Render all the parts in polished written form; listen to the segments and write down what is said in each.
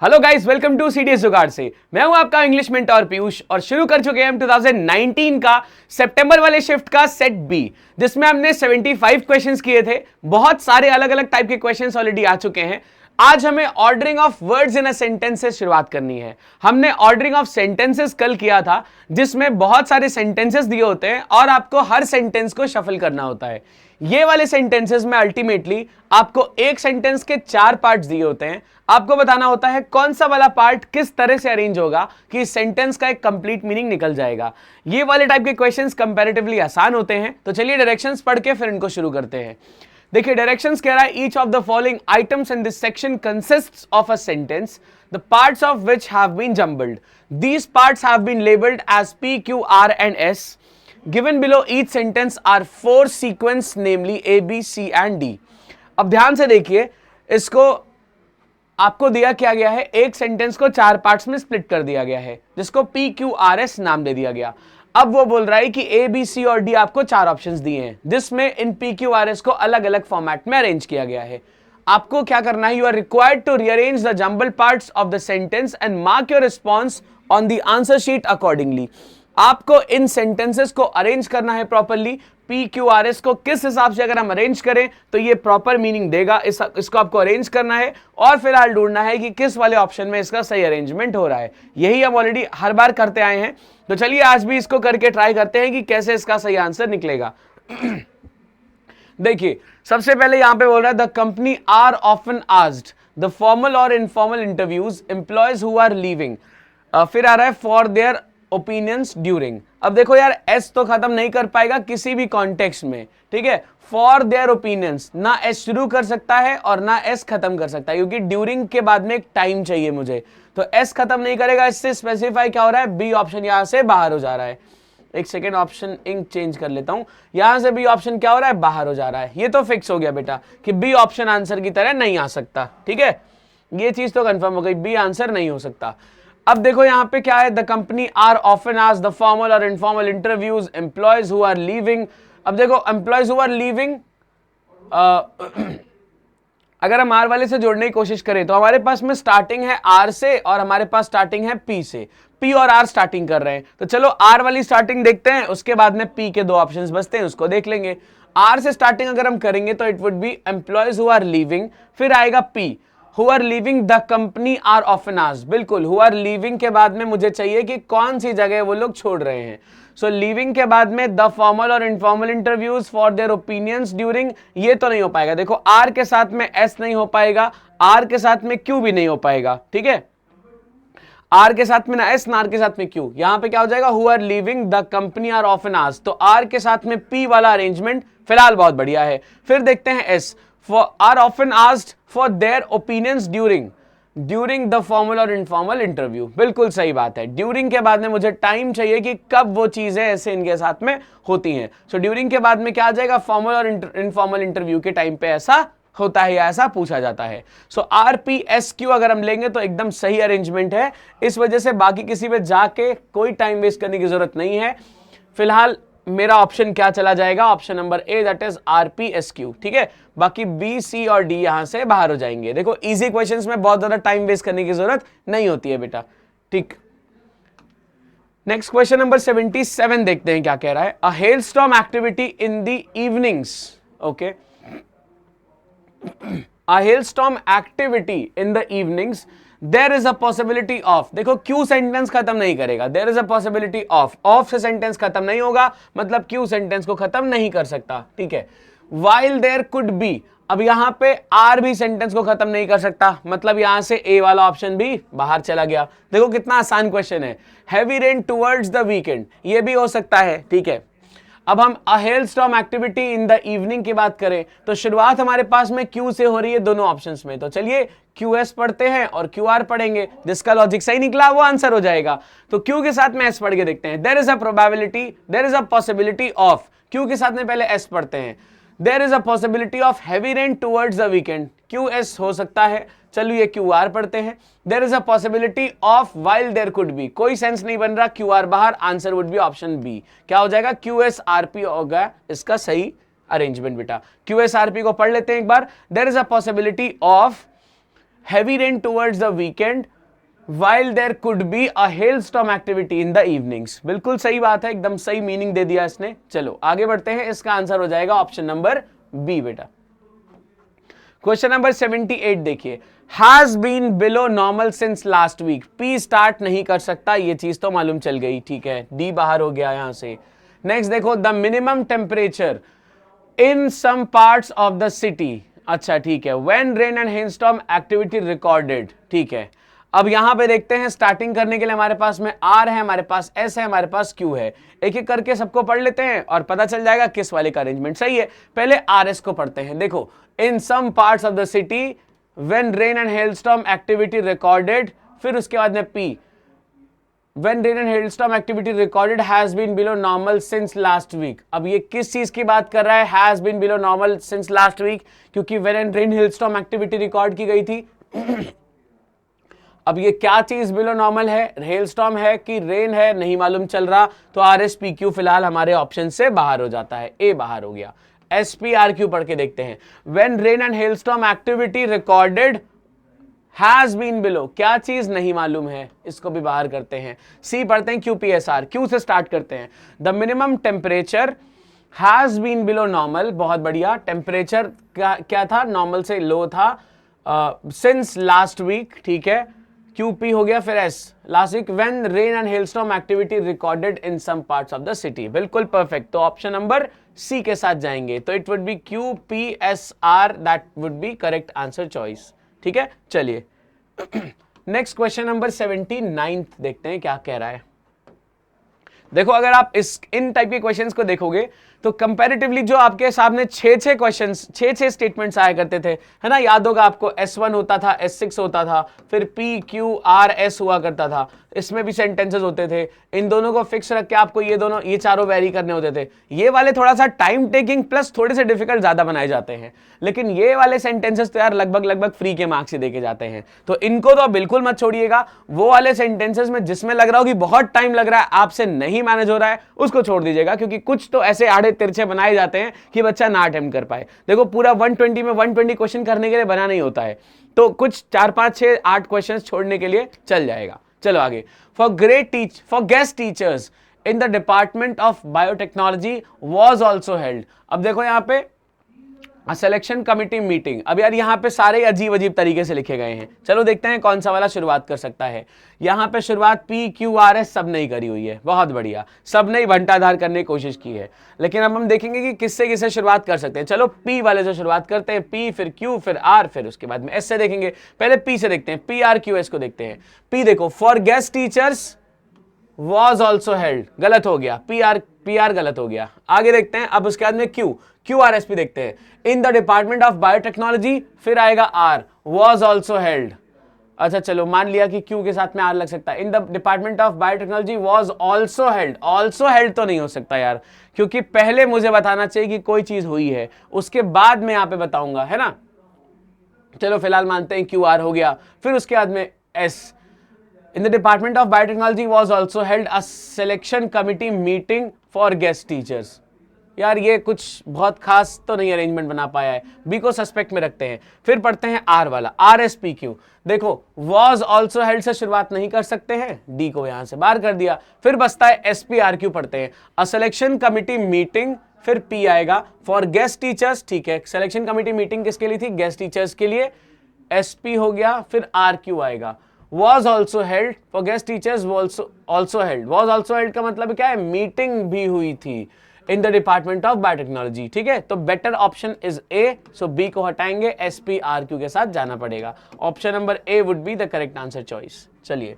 Hello guys, welcome to CDS Jugaad से। मैं हूं आपका इंग्लिश मेंटर पीयूष और शुरू कर चुके हैं हम 2019 का सितंबर वाले शिफ्ट का सेट बी, जिसमें हमने 75 क्वेश्चंस किए थे। बहुत सारे अलग अलग टाइप के क्वेश्चंस ऑलरेडी आ चुके हैं। आज हमें ordering of words in a sentence से शुरुआत करनी है। हमने ऑर्डरिंग ऑफ सेंटेंसेस कल किया था, जिसमें बहुत सारे सेंटेंसेस दिए होते हैं और आपको हर सेंटेंस को शफल करना होता है। ये वाले सेंटेंसेस में अल्टीमेटली आपको एक सेंटेंस के 4 पार्ट्स दिए होते हैं। आपको बताना होता है कौन सा वाला पार्ट किस तरह से अरेंज होगा कि इस सेंटेंस का एक कंप्लीट मीनिंग निकल जाएगा। ये वाले टाइप के क्वेश्चंस कंपैरेटिवली आसान होते हैं। तो चलिए डायरेक्शंस पढ़ के फिर इनको शुरू करते हैं। देखिए डायरेक्शंस कह रहा है, each of the following items in this section consists of a sentence, the parts of which have been jumbled, these parts have been labelled as P, Q, R and S. Given below each sentence are 4 sequence, namely A, B, C and D. अब ध्यान से देखिए, इसको आपको दिया क्या गया है, एक सेंटेंस को 4 पार्ट्स में स्प्लिट कर दिया गया है, जिसको P, Q, R, S नाम दे दिया गया। अब वो बोल रहा है कि A, B, C और D आपको 4 ऑप्शंस दिए हैं, जिसमें इन P, Q, R, S को अलग अलग फॉर्मेट में अरेंज किया गया है। आपको क्या करना है, you are required to rearrange the jumble parts of the sentence and mark your response on the answer sheet accordingly. आपको इन सेंटेंसेस को अरेंज करना है properly. P, Q, R, S को किस हिसाब से अगर हम अरेंज करें तो ये प्रॉपर मीनिंग देगा, इसको आपको अरेंज करना है और फिलहाल ढूंढना है कि किस वाले ऑप्शन में इसका सही अरेंजमेंट हो रहा है। यही हम ऑलरेडी हर बार करते आए हैं, तो चलिए आज भी इसको करके ट्राई करते हैं कि कैसे इसका सही आंसर निकलेगा। देखिए सबसे पहले यहां पे बोल रहा है, the company are often asked the formal और informal interviews employees who are leaving. फिर आ रहा है फॉर देयर ओपिनियंस ड्यूरिंग। अब देखो यार, एस तो खत्म नहीं कर पाएगा किसी भी कॉन्टेक्स्ट में, ठीक है। फॉर देयर ओपिनियंस, ना एस शुरू कर सकता है और ना एस खत्म कर सकता है, क्योंकि ड्यूरिंग के बाद में एक टाइम चाहिए मुझे, तो एस खत्म नहीं करेगा। इससे स्पेसिफाई क्या हो रहा है, बी ऑप्शन यहां से बाहर हो जा रहा है। एक सेकेंड, ऑप्शन इंक चेंज कर लेता हूं। यहां से बी ऑप्शन क्या हो रहा है, बाहर हो जा रहा है। ये तो फिक्स हो गया बेटा कि बी ऑप्शन आंसर की तरह नहीं आ सकता, ठीक है। ये चीज तो कंफर्म हो गई, बी आंसर नहीं हो सकता। अब देखो यहां पे क्या है, the company are often asked the formal और informal interviews employees who are leaving. अब देखो एम्प्लॉयज हु आर लीविंग, अगर हम आर वाले से जोड़ने की कोशिश करें तो हमारे पास में स्टार्टिंग है आर से और हमारे पास स्टार्टिंग है पी से। पी और आर स्टार्टिंग कर रहे हैं, तो चलो आर वाली स्टार्टिंग देखते हैं, उसके बाद में पी के 2 ऑप्शंस बचते हैं, उसको देख लेंगे। आर से स्टार्टिंग अगर हम करेंगे तो it would be employees who are leaving, फिर आएगा P, Who are leaving the company are often asked। बिल्कुल, who are leaving के बाद में मुझे चाहिए कि कौन सी जगह वो लोग छोड़ रहे हैं। So leaving के बाद में the formal और informal interviews for their opinions during, ये तो नहीं हो पाएगा। देखो R के साथ में S नहीं हो पाएगा, R के साथ में Q भी नहीं हो पाएगा, ठीक है। R के साथ में ना S ना R के साथ में Q, यहां पे क्या हो जाएगा, who are leaving the company are often asked। तो R के साथ में P वाला अरेंजमेंट फिलहाल बहुत बढ़िया है। फिर देखते हैं S, are often asked for their opinions during the formal और informal interview। बिल्कुल सही बात है, during के बाद में मुझे टाइम चाहिए कि कब वो चीजें ऐसे इनके साथ में होती हैं। So during के बाद में क्या आ जाएगा, फॉर्मल और इनफॉर्मल इंटरव्यू के टाइम पे ऐसा होता है या ऐसा पूछा जाता है। सो RPSQ अगर हम लेंगे तो एकदम सही अरेंजमेंट है। इस वजह से बाकी किसी पे जाके कोई टाइम वेस्ट करने की जरूरत नहीं है। फिलहाल मेरा ऑप्शन क्या चला जाएगा, option number A, that is RPSQ, ठीक है। बाकी बी, सी और डी यहां से बाहर हो जाएंगे। देखो इजी क्वेश्चंस में बहुत ज्यादा टाइम वेस्ट करने की जरूरत नहीं होती है बेटा, ठीक। नेक्स्ट क्वेश्चन नंबर 77 देखते हैं क्या कह रहा है। A hailstorm activity in the evenings, okay. A hailstorm activity in the evenings, there is a possibility of. देखो क्यू सेंटेंस खत्म नहीं करेगा, there is a possibility of से सेंटेंस खत्म नहीं होगा, मतलब क्यू सेंटेंस को खत्म नहीं कर सकता, ठीक है। वाइल देयर कुड बी, अब यहां पे आर भी सेंटेंस को खत्म नहीं कर सकता, मतलब यहां से ए वाला ऑप्शन भी बाहर चला गया। देखो कितना आसान क्वेश्चन है। Heavy rain towards the weekend, ये भी हो सकता है, ठीक है। अब हम a hailstorm activity in the evening की बात करें तो शुरुआत हमारे पास में क्यू से हो रही है दोनों ऑप्शंस में, तो चलिए QS पढ़ते हैं और QR पढ़ेंगे, जिसका लॉजिक सही निकला वो आंसर हो जाएगा। तो Q के साथ में S पढ़ के देखते हैं। There is a probability, there is a possibility of, Q के साथ में पहले S पढ़ते हैं। There is a possibility of heavy rain towards the weekend, QS हो सकता है, चलिए QR पढ़ते हैं। There is a possibility of while there could be, कोई सेंस नहीं बन रहा, QR बाहर, answer would be option B. क्या हो जाएगा, QSRP होगा इसका सही अरेंजमेंट बेटा। QSRP को पढ़ लेते हैं एक बार। There is a possibility of heavy rain towards the weekend while there could be a hailstorm activity in the evenings। बिल्कुल सही बात है, एकदम सही मीनिंग दे दिया इसने। चलो आगे बढ़ते हैं, इसका आंसर हो जाएगा ऑप्शन नंबर बी बेटा। क्वेश्चन नंबर 78 देखिए, has been below normal since last week. P start नहीं कर सकता, ये चीज तो मालूम चल गई, ठीक है, डी बाहर हो गया यहां से। नेक्स्ट देखो, the minimum temperature in some parts of the city. अच्छा ठीक है, when rain and hailstorm activity recorded, ठीक है। अब यहां पे देखते हैं, स्टार्टिंग करने के लिए हमारे पास में आर है, हमारे पास एस है, हमारे पास क्यू है। एक एक करके सबको पढ़ लेते हैं और पता चल जाएगा किस वाले का अरेंजमेंट सही है। पहले आर एस को पढ़ते हैं। देखो, in some parts of the city when rain and hailstorm activity recorded, फिर उसके बाद में P, When rain and hailstorm activity recorded has been below normal since last week। अब ये किस चीज की बात कर रहा है, has been below normal since last week, क्योंकि when and rain hailstorm activity record की गई थी। अब ये क्या चीज बिलो नॉर्मल है, हेलस्टॉर्म है कि रेन है, नहीं मालूम चल रहा, तो आर एस पी क्यू फिलहाल हमारे ऑप्शन से बाहर हो जाता है, ए बाहर हो गया। एस पी आर क्यू पढ़ के देखते हैं। When rain and hailstorm activity recorded has been below, क्या चीज नहीं मालूम है, इसको भी बाहर करते हैं। सी पढ़ते हैं, क्यूपीएसआर, क्यू से स्टार्ट करते हैं। The minimum temperature has been below normal, बहुत बढ़िया। टेम्परेचर क्या था, नॉर्मल से लो था सिंस लास्ट वीक, ठीक है, क्यूपी हो गया, फिर S last week. When rain and hailstorm activity recorded in some parts of the city, बिल्कुल परफेक्ट। तो ऑप्शन नंबर सी के साथ जाएंगे, तो it would be Q P S R, that would be correct answer choice, ठीक है। चलिए next question number 79 देखते हैं क्या कह रहा है। देखो, अगर आप इन टाइप के क्वेश्चंस को देखोगे तो कंपैरेटिवली जो आपके सामने 6 क्वेश्चंस, 6 स्टेटमेंट्स आया करते थे, है ना, याद होगा आपको, S1 होता था, S6 होता था, फिर P Q R S हुआ करता था, इसमें भी सेंटेंसेस होते थे। इन दोनों को फिक्स रख के आपको ये चारों वेरी करने होते थे। ये वाले थोड़ा सा टाइम टेकिंग प्लस थोड़े से डिफिकल्ट ज्यादा बनाए जाते हैं, लेकिन ये वाले सेंटेंसेस तो यार लगभग फ्री के मार्क्स ही देके जाते हैं, तो इनको तो बिल्कुल मत छोड़िएगा। वो वाले सेंटेंसेस में जिसमें लग रहा हो कि बहुत टाइम लग रहा है, आपसे नहीं मैनेज हो रहा है, उसको छोड़ दीजिएगा, क्योंकि कुछ तो ऐसे आड़े तिरछे बनाए जाते हैं कि बच्चा ना अटेम्प्ट कर पाए। देखो, पूरा 120 में 120 क्वेश्चन करने के लिए बना नहीं होता है, तो कुछ 4 5 6 8 क्वेश्चन छोड़ने के लिए चल जाएगा। चलो आगे। For guest teachers in the department of biotechnology was also held. अब देखो यहाँ पे सिलेक्शन कमिटी मीटिंग। अब यार यहाँ पे सारे अजीब अजीब तरीके से लिखे गए हैं, चलो देखते हैं कौन सा वाला शुरुआत कर सकता है। यहाँ पे शुरुआत पी क्यू आर एस सब नहीं करी हुई है, बहुत बढ़िया, सब ने भंटाधार करने की कोशिश की है, लेकिन अब हम देखेंगे कि किससे किससे शुरुआत कर सकते हैं। चलो पी वाले से शुरुआत करते हैं, पी फिर क्यू फिर आर, फिर उसके बाद में एस से देखेंगे। पहले पी से देखते हैं, पी आर क्यू एस को देखते हैं। पी देखो, for guest teachers was also held, गलत हो गया, पी आर गलत हो गया। आगे देखते हैं, अब उसके बाद में क्यू आर एस पी देखते हैं। इन द डिपार्टमेंट ऑफ बायोटेक्नोलॉजी, फिर आएगा आर, was also held। अच्छा चलो, मान लिया कि क्यू के साथ में आर लग सकता है। इन the department of biotechnology was also held, also held तो नहीं हो सकता यार, क्योंकि पहले मुझे बताना चाहिए कि कोई चीज हुई है, उसके बाद मैं यहां पे बताऊंगा, है ना। चलो फिलहाल मानते हैं क्यू आर हो गया, फिर उसके बाद में S. In the Department of Biotechnology was also held a selection committee meeting for guest teachers। यार ये कुछ बहुत खास तो नहीं अरेंजमेंट बना पाया है, बी को सस्पेक्ट में रखते हैं। फिर पढ़ते हैं आर वाला, आर एस पी क्यू। देखो, was also held से शुरुआत नहीं कर सकते हैं, डी को यहां से बाहर कर दिया। फिर बचता है एस पी आर क्यू पढ़ते हैं, अ सिलेक्शन कमिटी मीटिंग, फिर पी आएगा फॉर गेस्ट टीचर्स, ठीक है। सिलेक्शन कमिटी मीटिंग किसके लिए थी, गेस्ट टीचर्स के लिए, एस पी हो गया, फिर आर क्यू आएगा। was also held for guest teachers, was also held का मतलब क्या है, मीटिंग भी हुई थी in the department of biotechnology, ठीक है। तो better option is A, so B को हटाएंगे, एस पी आर क्यू के साथ जाना पड़ेगा। Option number A would be the correct answer choice. चलिए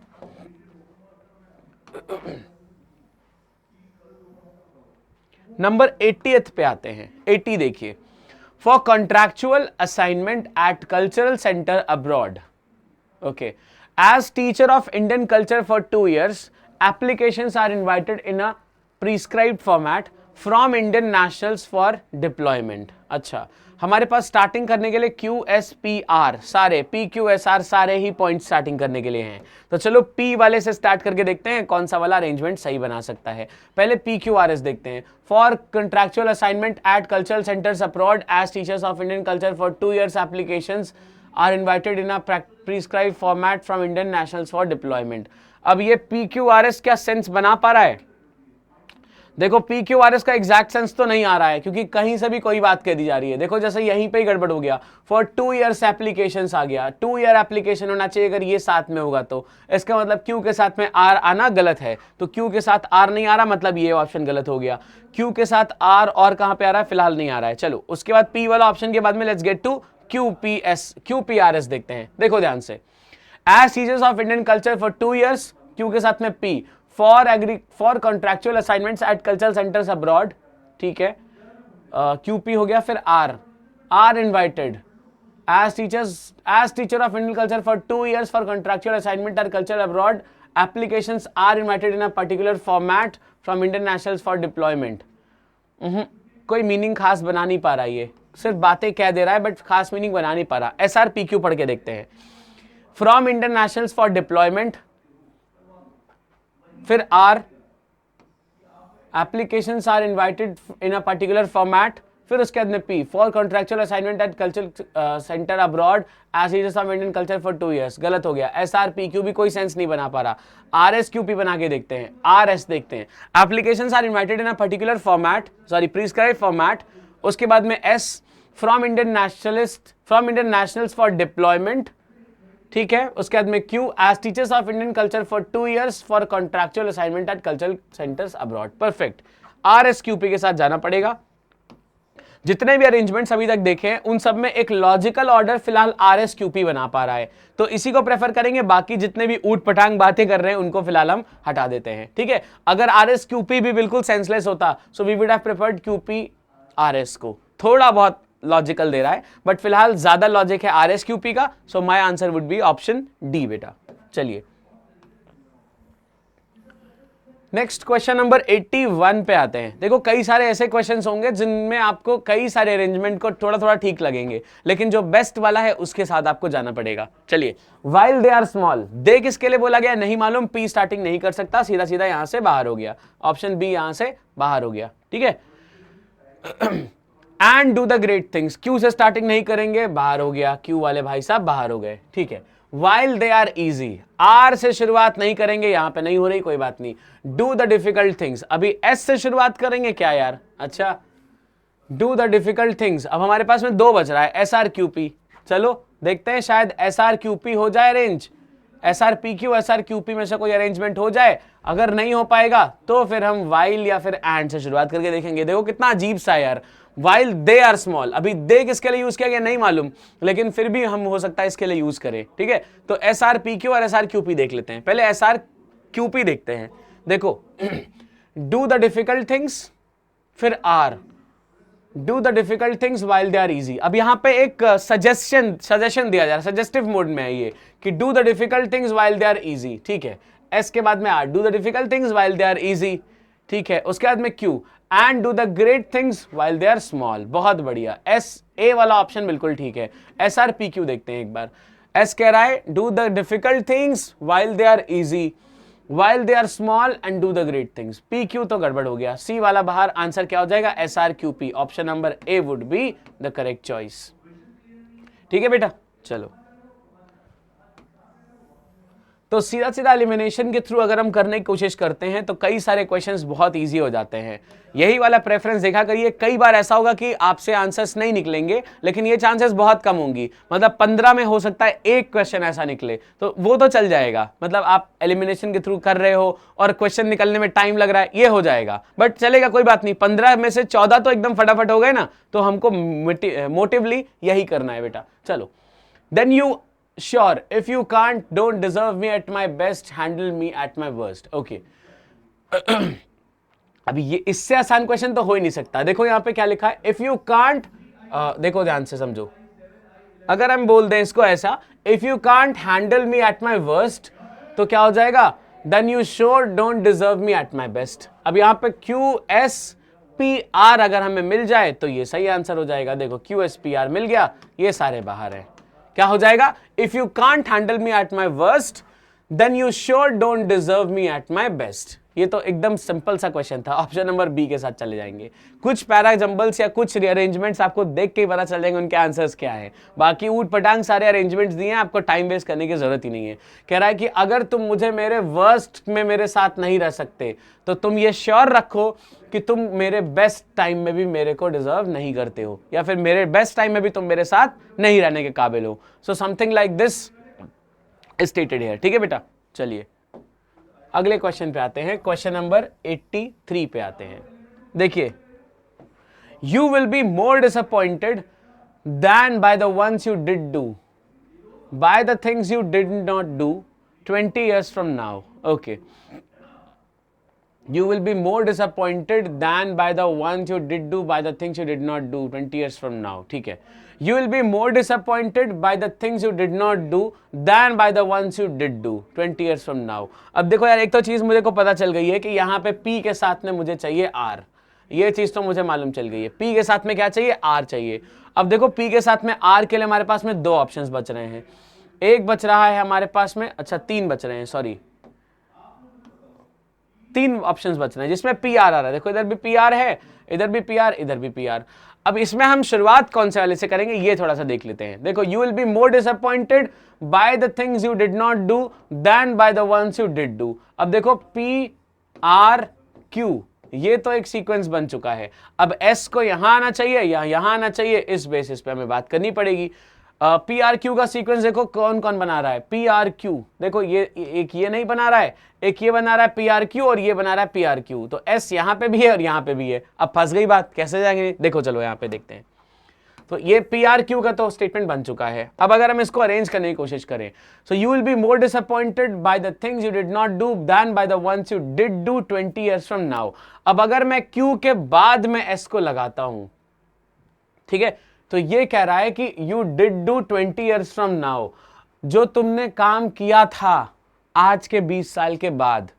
नंबर 80th पे आते हैं। 80 देखिए, for contractual assignment at cultural centre abroad, okay, as teacher of Indian culture for 2 years, applications are invited in a prescribed format from Indian nationals for deployment। अच्छा, हमारे पास starting करने के लिए क्यू एस पी आर सारे, P Q S R सारे ही point starting करने के लिए हैं। तो चलो पी वाले से स्टार्ट करके देखते हैं कौन सा वाला अरेंजमेंट सही बना सकता है। पहले पी क्यू आर एस देखते हैं। For contractual assignment at cultural centres abroad as teachers of Indian culture for 2 years, applications are invited in a prescribe format from Indian nationals for deployment. अब ये PQRS क्या sense बना पा रहा है? देखो PQRS का एग्जैक्ट सेंस तो नहीं आ रहा है क्योंकि कहीं से भी कोई बात कह दी जा रही है। देखो जैसे यहीं पे ही गड़बड़ हो गया, फॉर 2 years एप्लीकेशंस आ गया, 2 year एप्लीकेशन होना चाहिए अगर ये साथ में होगा तो इसका मतलब Q के साथ में R आना गलत है, तो Q के साथ R नहीं आ रहा, मतलब ये ऑप्शन गलत हो गया। Q के साथ R और कहां पे आ रहा है? फिलहाल नहीं आ रहा है। चलो उसके बाद P वाला ऑप्शन के बाद में लेट्स गेट टू QPRS देखते हैं। देखो ध्यान से, as teachers of Indian culture for 2 years, Q के साथ में P for contractual assignments at cultural centres abroad, ठीक है, QP हो गया। फिर R invited as teacher of Indian culture for 2 years for contractual assignment at cultural abroad, applications are invited in a particular format from Indian nationals for deployment. कोई meaning खास बना नहीं पा रहा, ये सिर्फ बातें कह दे रहा है बट खास मीनिंग बना नहीं पा रहा। SRPQ पढ़ के देखते हैं। From Indian nationals for deployment, फिर R, applications are invited in a particular format, फिर उसके बाद में P for contractual assignment at cultural centre abroad as teachers of Indian culture for 2 years, गलत हो गया। SRPQ भी कोई सेंस नहीं बना पा रहा। RSQP बना के देखते हैं, RS देखते हैं, applications are invited in a particular format, sorry prescribe format, उसके बाद में S from Indian nationals for deployment, ठीक है, उसके बाद में Q as teachers of Indian culture for 2 years for contractual assignment at cultural centres abroad. Perfect, RSQP के साथ जाना पड़ेगा। जितने भी अरेंजमेंट्स अभी तक देखे हैं उन सब में एक लॉजिकल ऑर्डर फिलहाल RSQP बना पा रहा है, तो इसी को प्रेफर करेंगे। बाकी जितने भी ऊट पटांग बातें कर रहे हैं उनको फिलहाल हम हटा देते हैं, ठीक है। अगर RSQP भी बिल्कुल सेंसलेस होता so we would have preferred QPRS को, थोड़ा बहुत लॉजिकल दे रहा है बट फिलहाल ज्यादा लॉजिक है RSQP का, so my answer would be option D बेटा। चलिए नेक्स्ट क्वेश्चन नंबर 81 पे आते हैं। देखो कई सारे ऐसे क्वेश्चंस होंगे जिनमें आपको कई सारे अरेंजमेंट को थोड़ा थोड़ा ठीक लगेंगे, लेकिन जो बेस्ट वाला है उसके साथ आपको जाना पड़ेगा। चलिए, व्हाइल दे आर स्मॉल, दे किसके लिए बोला गया नहीं मालूम, P स्टार्टिंग नहीं कर सकता, सीधा सीधा यहां से बाहर हो गया, ऑप्शन बी यहां से बाहर हो गया, ठीक है। And do the great things, Q से स्टार्टिंग नहीं करेंगे, बाहर हो गया, Q वाले भाई साहब बाहर हो गए, ठीक है। While they are easy, R से शुरुआत नहीं करेंगे, यहां पे नहीं हो रही, कोई बात नहीं। Do the difficult things, अभी S से शुरुआत करेंगे क्या यार, अच्छा do the difficult things। अब हमारे पास में 2 बच रहा है, SRQP, चलो देखते हैं शायद SRQP हो जाए अरेंज, SRPQ SRQP में से कोई अरेंजमेंट हो जाए। अगर नहीं हो पाएगा तो फिर हम while या फिर and से शुरुआत करके देखेंगे। देखो कितना अजीब सा है यार, while they are small, अभी they किसके लिए यूज किया गया नहीं मालूम, लेकिन फिर भी हम हो सकता है इसके लिए यूज करें, ठीक है। तो SRPQ और SRQP देख लेते हैं, पहले SRQP देखते हैं। देखो do the difficult things, फिर R, do the difficult things while they are easy। अब यहां पे एक सजेशन दिया जा रहा है, सजेस्टिव मोड में है ये कि do the difficult things while they are easy, ठीक है। S के बाद में R, do the difficult things while they are easy, ठीक है। उसके बाद में Q and do the great things while they are small, बहुत बढ़िया। S A वाला ऑप्शन बिल्कुल ठीक है। SRPQ देखते हैं एक बार। S कह रहा है do the difficult things while they are easy, while they are small and do the great things। PQ तो गड़बड़ हो गया, C वाला बाहर, आंसर क्या हो जाएगा SRQP, option number A would be the correct choice, ठीक है बेटा। चलो तो सीधा सीधा एलिमिनेशन के थ्रू अगर हम करने की कोशिश करते हैं तो कई सारे क्वेश्चंस बहुत इजी हो जाते हैं। यही वाला प्रेफरेंस देखा करिए, कई बार ऐसा होगा कि आपसे आंसर्स नहीं निकलेंगे, लेकिन ये चांसेस बहुत कम होंगी, मतलब 15 में हो सकता है एक क्वेश्चन ऐसा निकले, तो वो तो चल जाएगा। मतलब आप एलिमिनेशन के थ्रू कर रहे हो और क्वेश्चन निकलने में टाइम लग रहा है, ये हो जाएगा, बट चलेगा, कोई बात नहीं। 15 में से 14 तो एकदम फटाफट हो गए ना, तो हमको मोटिवली यही करना है बेटा। चलो, then you sure if you can't don't deserve me at my best, handle me at my worst, okay। अभी ये इससे आसान क्वेश्चन तो हो ही नहीं सकता। देखो यहां पे क्या लिखा है, if you can't, देखो ध्यान से समझो, अगर हम बोल दें इसको ऐसा, if you can't handle me at my worst, तो क्या हो जाएगा, then you sure don't deserve me at my best। अब यहां पे QSPR अगर हमें मिल जाए तो ये सही आंसर हो जाएगा। देखो QSPR मिल गया, ये सारे बाहर है, क्या हो जाएगा, if you can't handle me at my worst then you sure don't deserve me at my best. ये तो एकदम सिंपल सा क्वेश्चन था, ऑप्शन नंबर बी के साथ चले जाएंगे। कुछ पैरा जंबल्स या कुछ अरेंजमेंट्स आपको देख के ही पता चल जाएंगे उनके आंसर्स क्या है। बाकी ऊट पटांग सारे अरेंजमेंट्स दिए हैं, आपको टाइम वेस्ट करने की जरूरत ही नहीं है। कह रहा है कि अगर तुम मुझे मेरे वर्स्ट में मेरे साथ नहीं रह सकते तो तुम ये श्योर रखो कि तुम मेरे बेस्ट टाइम में भी मेरे को डिजर्व नहीं करते हो, या फिर मेरे बेस्ट टाइम में भी तुम मेरे साथ नहीं रहने के काबिल हो। So something like this stated here. ठीक है बेटा, चलिए अगले क्वेश्चन पे आते हैं। क्वेश्चन नंबर 83 पे आते हैं। देखिए, you will be more disappointed than by the ones you did do, by the things you did not do 20 years from now. Okay. You will be more disappointed than by the ones you did do, by the things you did not do 20 years from now. ठीक है, you will be more disappointed by the things you did not do than by the ones you did do 20 years from now. अब देखो यार, एक तो चीज मुझे को पता चल गई है कि यहाँ पे P के साथ में मुझे चाहिए R, ये चीज तो मुझे मालूम चल गई है। P के साथ में क्या चाहिए? R चाहिए। अब देखो P के साथ में R के लिए हमारे पास में दो ऑप्शंस बच रहे हैं। एक बच रहा है हमारे पास में, अच्छा तीन बच रहे हैं, सॉरी तीन ऑप्शंस बच रहे हैं जिसमें पी आर आ रहा है। देखो इधर भी पी आर है, इधर भी पी आर, इधर भी पी आर। अब इसमें हम शुरुआत कौन से वाले से करेंगे ये थोड़ा सा देख लेते हैं। देखो, you will be more disappointed by the things you did not do than by the ones you did do. अब देखो पी आर क्यू, ये तो एक सीक्वेंस बन चुका है। अब एस को यहां आना चाहिए या यहां आना चाहिए, इस बेसिस पे हमें बात करनी पड़ेगी। पी आर क्यू का सीक्वेंस देखो कौन कौन बना रहा है। पी आर क्यू देखो, ये एक ये नहीं बना रहा है, एक ये बना रहा है पी आर क्यू, और ये बना रहा है पी आर क्यू। तो एस यहाँ पे भी है और यहाँ पे भी है। अब फंस गई बात, कैसे जाएंगे? देखो चलो यहाँ पे देखते हैं। तो ये पी आर क्यू का तो स्टेटमेंट बन चुका है। अब अगर हम इसको अरेंज करने की कोशिश करें, so you will be more disappointed by the things you did not do than by the ones you did do 20 years from now। अब अगर मैं क्यू के बाद में एस को लगाता हूं, ठीक है, तो ये कह रहा है कि you did do 20 years from now, जो तुमने काम किया था आज के 20 साल के बाद।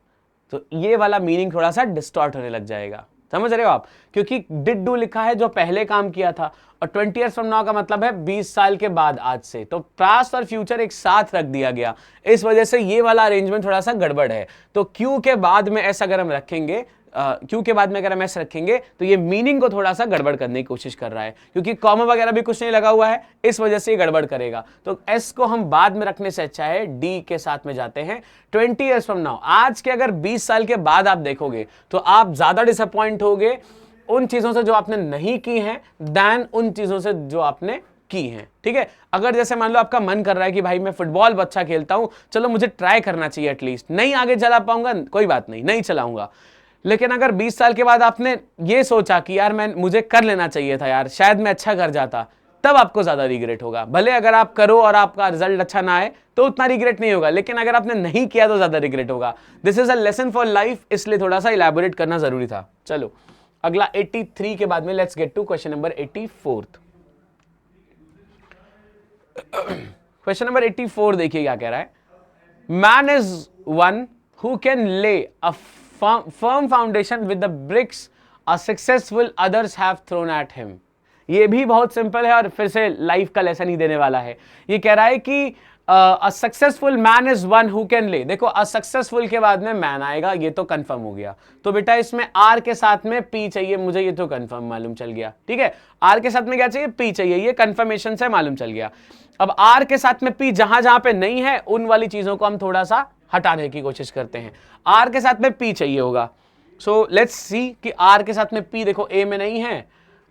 तो ये वाला मीनिंग थोड़ा सा डिस्टॉर्ट होने लग जाएगा, समझ रहे हो आप? क्योंकि डिड डू लिखा है जो पहले काम किया था, और 20 years from now का मतलब है 20 साल के बाद आज से। तो पास्ट और फ्यूचर एक साथ रख दिया गया, इस वजह से ये वाला अरेंजमेंट थोड़ा सा गड़बड़ है। तो क्यू के बाद में ऐसा अगर हम रखेंगे, क्यू के बाद में अगर हम ऐसे रखेंगे तो ये मीनिंग को थोड़ा सा गड़बड़ करने की कोशिश कर रहा है, क्योंकि कॉमा वगैरह भी कुछ नहीं लगा हुआ है, इस वजह से ये गड़बड़ करेगा। तो एस को हम बाद में रखने से अच्छा है डी के साथ में जाते हैं। 20 years from now, आज के अगर 20 साल के बाद आप देखोगे तो आप ज्यादा डिसअपॉइंट होगे उन चीजों से जो आपने नहीं की हैं देन उन चीजों से जो आपने की हैं। ठीक है, अगर जैसे मान लो आपका मन कर रहा है कि भाई मैं फुटबॉल अच्छा खेलता हूं, चलो मुझे ट्राई करना चाहिए एटलीस्ट, नहीं आगे चला पाऊंगा कोई बात नहीं, नहीं चलाऊंगा। लेकिन अगर 20 साल के बाद आपने ये सोचा कि यार मुझे कर लेना चाहिए था यार, शायद मैं अच्छा कर जाता, तब आपको ज्यादा रिग्रेट होगा। भले अगर आप करो और आपका रिजल्ट अच्छा ना आए तो उतना रिग्रेट नहीं होगा, लेकिन अगर आपने नहीं किया तो ज्यादा रिग्रेट होगा। This is a lesson for life, इसलिए थोड़ा सा इलैबोरेट करना जरूरी था। चलो अगला 83 के बाद में let's get to question number 84। Question number 84 देखिए क्या कह रहा है। Man is one who can lay a firm foundation with the bricks a successful others have thrown at him। ये भी बहुत सिंपल है और फिर से लाइफ का लेसन ही देने वाला है। ये कह रहा है कि a successful man is one who can lay। देखो a successful के बाद में man आएगा, ये तो कंफर्म हो गया। तो बेटा इसमें R के साथ में P चाहिए मुझे, ये तो कंफर्म मालूम चल गया। ठीक है, R के साथ में क्या चाहिए? P चाहिए, ये कंफर्मेशन से मालूम चल गया। अब R के साथ में P जहां जहां पे नहीं है उन वाली चीजों को हम थोड़ा सा हटाने की कोशिश करते हैं। आर के साथ में P चाहिए होगा। सो लेट्स सी कि आर के साथ में P देखो A में नहीं है,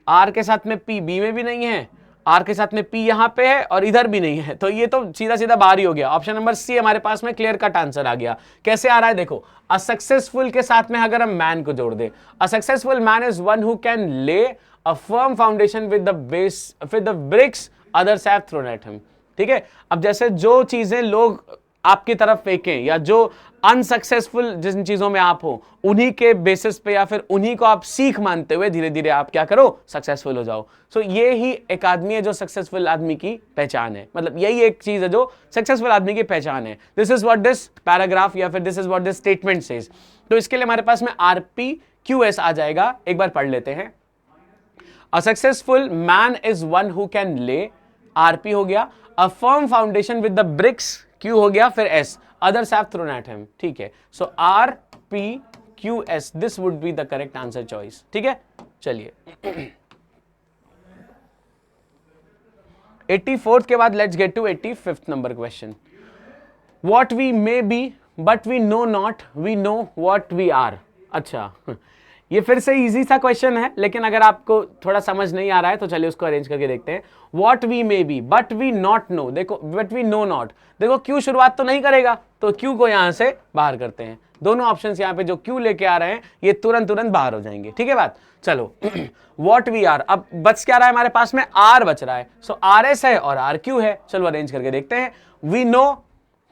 आर के साथ में P B में भी नहीं है, आर के साथ में P यहां पे है और इधर भी नहीं है। तो ये तो सीधा सीधा बाहर ही हो गया। ऑप्शन नंबर सी हमारे पास में क्लियर कट आंसर आ गया। कैसे आ रहा है देखो, अ सक्सेसफुल के साथ में अगर हम मैन को जोड़ दे, a successful man is one who can lay a firm foundation with the base with the bricks others have thrown at him. ठीक है, अब जैसे जो चीजें लोग आपकी तरफ फेंकें या जो अनसक्सेसफुल जिन चीजों में आप हो, उन्हीं के बेसिस पे या फिर उन्हीं को आप सीख मानते हुए धीरे धीरे आप क्या करो, सक्सेसफुल हो जाओ। सो ये ही एक आदमी है जो सक्सेसफुल आदमी की पहचान है, मतलब यही एक चीज है जो सक्सेसफुल आदमी की पहचान है। This is what this paragraph या फिर this is what this statement says. तो इसके लिए हमारे पास में RPQS आ जाएगा, एक बार पढ़ लेते हैं। A successful man is one who can lay, RP हो गया, a firm foundation with the bricks, Q हो गया, फिर S, others have thrown at him. ठीक है, so RP Q S, this would be the correct answer choice. ठीक है, चलिए 84th के बाद let's get to 85th number question. What we may be but we know not, we know what we are। अच्छा, ये फिर से easy सा क्वेश्चन है, लेकिन अगर आपको थोड़ा समझ नहीं आ रहा है तो चलिए उसको अरेंज करके देखते हैं। What we may be but we not know, देखो but we know not, देखो क्यू शुरुआत तो नहीं करेगा तो क्यू को यहां से बाहर करते हैं। दोनों ऑप्शंस यहां पे जो क्यू लेके आ रहे हैं ये तुरंत बाहर हो जाएंगे। ठीक है बात, चलो वॉट वी आर, अब बच क्या रहा है हमारे पास में, आर बच रहा है। सो आर एस है और आर क्यू है, चलो अरेंज करके देखते हैं। वी नो,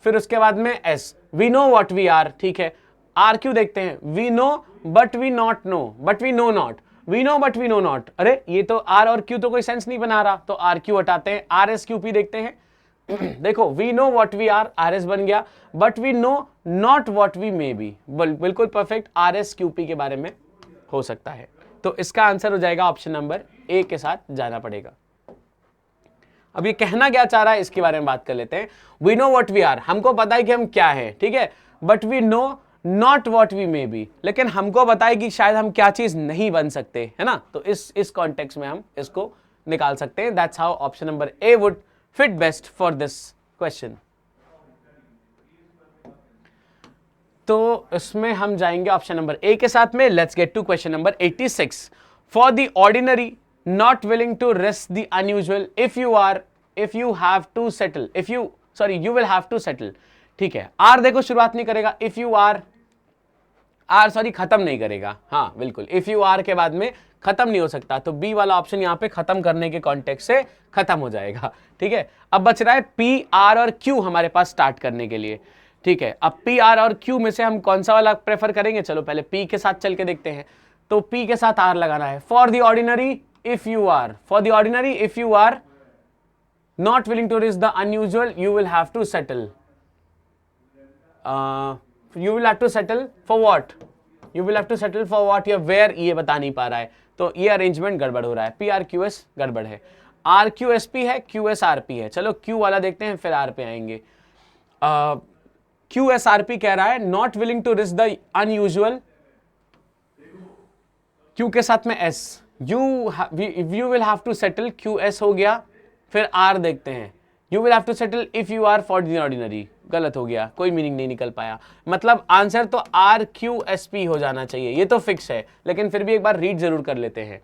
फिर उसके बाद में S, we know what we are. ठीक है, आर क्यू देखते हैं, we know but we not know, but we know not, we know but we know not. अरे ये तो आर और क्यू तो कोई सेंस नहीं बना रहा, तो आर क्यू हटाते हैं, आर एस क्यू पी देखते हैं। देखो we know what we are, R S बन गया, but we know not what we may be, बिल्कुल perfect, R S Q P के बारे में हो सकता है। तो इसका आंसर हो जाएगा ऑप्शन नंबर ए के साथ जाना पड़ेगा। अब ये कहना क्या चाह रहा है इसके बारे में बात कर लेते हैं। We know what we are, हमको पता है कि हम क्या है, ठीक है, but we know not what we may be, लेकिन हमको पता है कि शायद हम क्या चीज नहीं बन सकते, है ना। तो इस कॉन्टेक्स्ट में हम इसको निकाल सकते हैं। That's how option number A would fit best for this question. तो इसमें हम जाएंगे ऑप्शन नंबर ए के साथ में। Let's get to question number 86। For the ordinary not willing to risk the unusual, if you will have to settle। ठीक है, are देखो शुरुआत नहीं करेगा, इफ यू आर, खत्म नहीं करेगा, हाँ बिल्कुल, इफ यू आर के बाद में खत्म नहीं हो सकता, तो बी वाला ऑप्शन यहां पे खत्म करने के कॉन्टेक्स्ट से खत्म हो जाएगा। ठीक है, अब बच रहा है पी, आर और क्यू हमारे पास स्टार्ट करने के लिए। ठीक है, अब पी, आर और क्यू में से हम कौन सा वाला प्रेफर करेंगे, चलो पहले पी के साथ चल के देखते हैं। तो पी के साथ आर लगाना है। For the ordinary if you are not willing to risk the unusual, you will have to settle for what, या where, ये बता नहीं पा रहा है, तो ये अरेंजमेंट गड़बड़ हो रहा है। पी आर क्यू एस गड़बड़ है, आर क्यू एस पी है, क्यू एस आर पी है। चलो क्यू वाला देखते हैं फिर आर पे आएंगे। क्यू एस आर पी कह रहा है not willing to risk the unusual, Q के साथ में S, you will have to settle, QS हो गया, फिर R देखते हैं, you will have to settle if you are for the ordinary, गलत हो गया, कोई मीनिंग नहीं निकल पाया। मतलब आंसर तो RQSP हो जाना चाहिए, ये तो फिक्स है, लेकिन फिर भी एक बार रीड जरूर कर लेते हैं।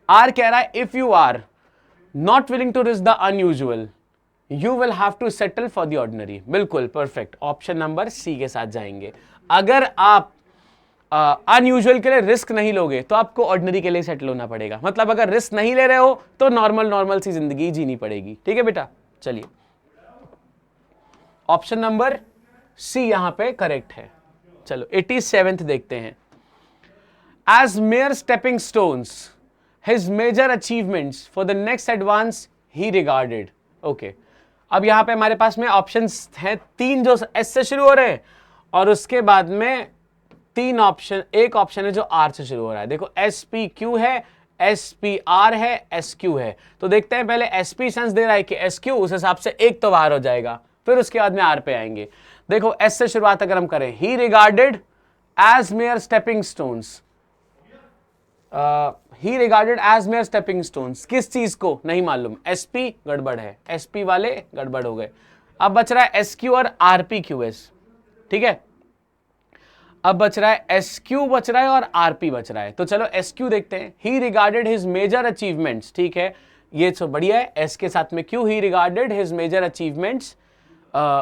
R कह रहा है if you are not willing to risk the unusual, you will have to settle for the ordinary। बिल्कुल परफेक्ट, ऑप्शन नंबर सी के साथ जाएंगे। अगर आप अनयूजुअल के लिए रिस्क नहीं लोगे तो आपको ऑर्डिनरी के लिए सेटल होना पड़ेगा। मतलब अगर रिस्क नहीं ले रहे हो तो नॉर्मल सी जिंदगी जीनी पड़ेगी। ठीक है बेटा, चलिए ऑप्शन नंबर सी यहां पे करेक्ट है। चलो 87th देखते हैं। As mere stepping stones his major achievements for the next advance he regarded. Okay, अब यहां पे हमारे पास में ऑप्शंस हैं 3 जो एस से शुरू हो रहे हैं, और उसके बाद में 3 ऑप्शन, एक ऑप्शन है जो आर से शुरू हो रहा है। देखो एस पी क्यू है, एस पी आर है, एस क्यू है। तो देखते हैं, पहले एस पी सेंस दे रहा है कि एस क्यू, उस हिसाब से एक तो बाहर हो जाएगा, फिर उसके बाद में आर पे आएंगे। देखो एस से शुरुआत अगर हम करें, he regarded as mere stepping stones, he regarded as mere stepping stones, किस चीज को नहीं मालूम, एस पी गड़बड़ है, एस पी वाले गड़बड़ हो गए। अब बच रहा है एस क्यू और आर पी क्यू एस। ठीक है, अब बच रहा है एस क्यू बच रहा है और आर पी बच रहा है। तो चलो एस क्यू देखते हैं। He regarded his major achievements, ठीक है, ये तो बढ़िया है, एस के साथ में Q, he regarded his major achievements,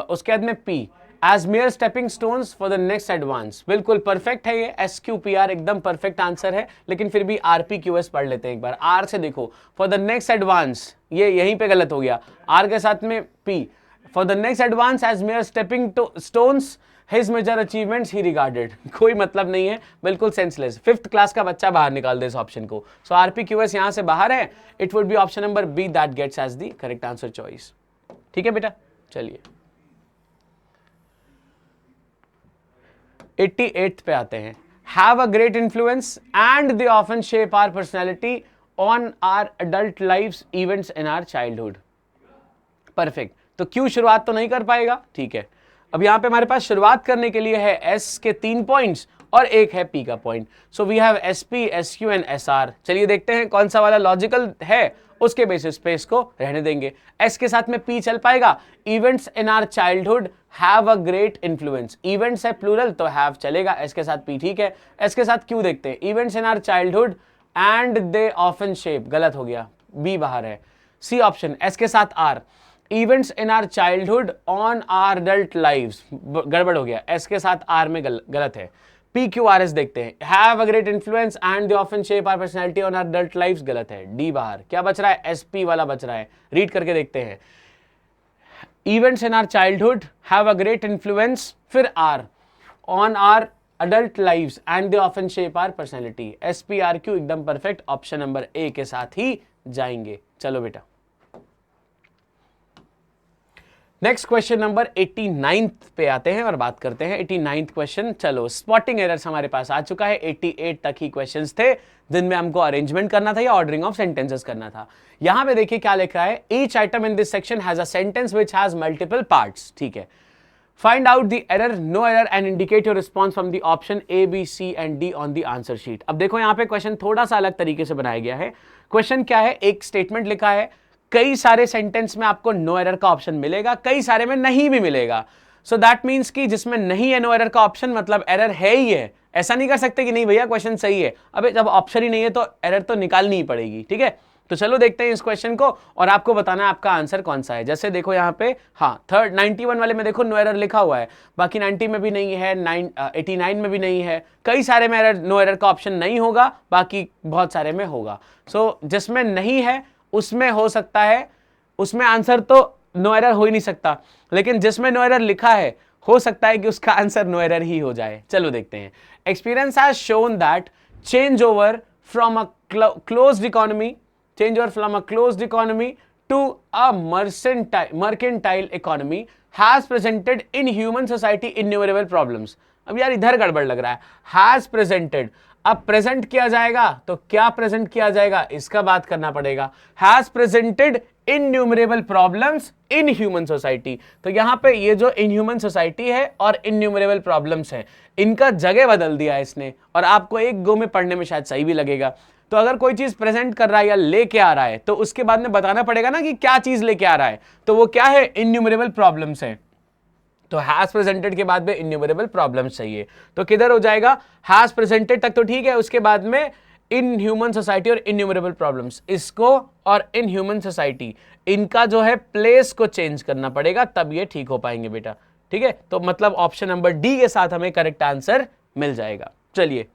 उसके बाद में P as mere stepping stones for the next advance. बिल्कुल परफेक्ट है ये, एस क्यू पी आर एकदम परफेक्ट आंसर है, लेकिन फिर भी आर पी क्यू एस पढ़ लेते हैं एक बार। आर से देखो, फॉर द नेक्स्ट एडवांस, ये यहीं पे गलत हो गया, आर के साथ में P, for the next advance as mere stepping stones his major achievements he regarded, कोई मतलब नहीं है, बिल्कुल सेंसलेस। 5th क्लास का बच्चा बाहर निकाल दे इस ऑप्शन को। सो आरपीक्यूएस यहां से बाहर है, it would be option number B that gets as the correct answer choice. ठीक है बेटा, चलिए 88th पे आते हैं। Have a great influence and they often shape our personality on our adult lives events in our childhood. Perfect, तो क्यों शुरुआत तो नहीं कर पाएगा, ठीक है। अब यहां पे हमारे पास शुरुआत करने के लिए है एस के 3 पॉइंट्स और एक है P का point. So we have SP, SQ and SR। चलिए देखते हैं कौन सा वाला लॉजिकल है, उसके बेसिस पे इसको रहने देंगे। S के साथ में P चल पाएगा। Events in our childhood have a great influence. Events है प्लूरल तो हैव चलेगा, S के साथ P ठीक है। S के साथ Q देखते हैं। Events in our childhood and they often shape, गलत हो गया, B बाहर है। C ऑप्शन, S के साथ R। Events in our childhood on our adult lives, गड़बड़ हो गया, S के साथ R में गलत है। PQRS देखते हैं। Have a great influence and they often shape our personality on our adult lives, गलत है, D बाहर। क्या बच रहा है? SP वाला बच रहा है। रीड करके देखते हैं। Events in our childhood have a great influence, फिर R on our adult lives and they often shape our personality. SPRQ एकदम परफेक्ट, ऑप्शन नंबर A के साथ ही जाएंगे। चलो बेटा, नेक्स्ट क्वेश्चन नंबर 89 पे आते हैं और बात करते हैं। 89 क्वेश्चन, चलो स्पॉटिंग एरर्स हमारे पास आ चुका है। 88 तक ही क्वेश्चंस थे जिनमें हमको अरेंजमेंट करना था या ऑर्डरिंग ऑफ सेंटेंसेस करना था। यहां पे देखिए क्या लिखा है, each item in this section has a sentence which has multiple parts. ठीक है, find out the error, no error and indicate your response from the option A, B, C and D on the answer sheet. अब देखो यहाँ पे question थोड़ा सा अलग तरीके से बनाया गया है। क्वेश्चन क्या है, एक स्टेटमेंट लिखा है, कई सारे सेंटेंस में आपको नो एरर का ऑप्शन मिलेगा, कई सारे में नहीं भी मिलेगा। सो दैट मीन्स कि जिसमें नहीं है नो एरर का ऑप्शन मतलब एरर है ही है। ऐसा नहीं कर सकते कि नहीं भैया क्वेश्चन सही है, अबे जब ऑप्शन ही नहीं है तो एरर तो निकालनी ही पड़ेगी। ठीक है, तो चलो देखते हैं इस क्वेश्चन को और आपको बताना है आपका आंसर कौन सा है। जैसे देखो यहाँ पे, हाँ 91 वाले में देखो नो एरर लिखा हुआ है, बाकी 90 में भी नहीं है, 89 में भी नहीं है, कई सारे में एरर नो एरर का ऑप्शन नहीं होगा, बाकी बहुत सारे में होगा। सो जिसमें नहीं है उसमें हो सकता है, उसमें आंसर तो नो एरर हो ही नहीं सकता, लेकिन जिसमें नो एरर लिखा है हो सकता है कि उसका आंसर नो एरर ही हो जाए। चलो देखते हैं। Experience has shown that change over from a closed economy to a mercantile economy has presented in human society innumerable problems। अब यार इधर गड़बड़ लग रहा है, has presented, अब प्रेजेंट किया जाएगा तो क्या प्रेजेंट किया जाएगा इसका बात करना पड़ेगा। has presented innumerable problems in human society, तो यहां पे ये जो inhuman society है और innumerable problems है, इनका जगह बदल दिया है इसने, और आपको एक गो में पढ़ने में शायद सही भी लगेगा। तो अगर कोई चीज प्रेजेंट कर रहा है या लेके आ रहा है तो उसके बाद में बताना पड़ेगा ना कि क्या चीज लेके आ रहा है, तो वो क्या है, इन्यूमरेबल प्रॉब्लम्स है। तो हैज प्रेजेंटेड के बाद में इन्यूमरेबल प्रॉब्लम्स चाहिए, तो किधर हो जाएगा, हैज प्रेजेंटेड तक तो ठीक है, उसके बाद में इन ह्यूमन सोसाइटी और इन्यूमरेबल प्रॉब्लम्स, इसको और इन ह्यूमन सोसाइटी इनका जो है प्लेस को चेंज करना पड़ेगा, तब ये ठीक हो पाएंगे बेटा। ठीक है, तो मतलब ऑप्शन नंबर डी के साथ हमें करेक्ट आंसर मिल जाएगा। चलिए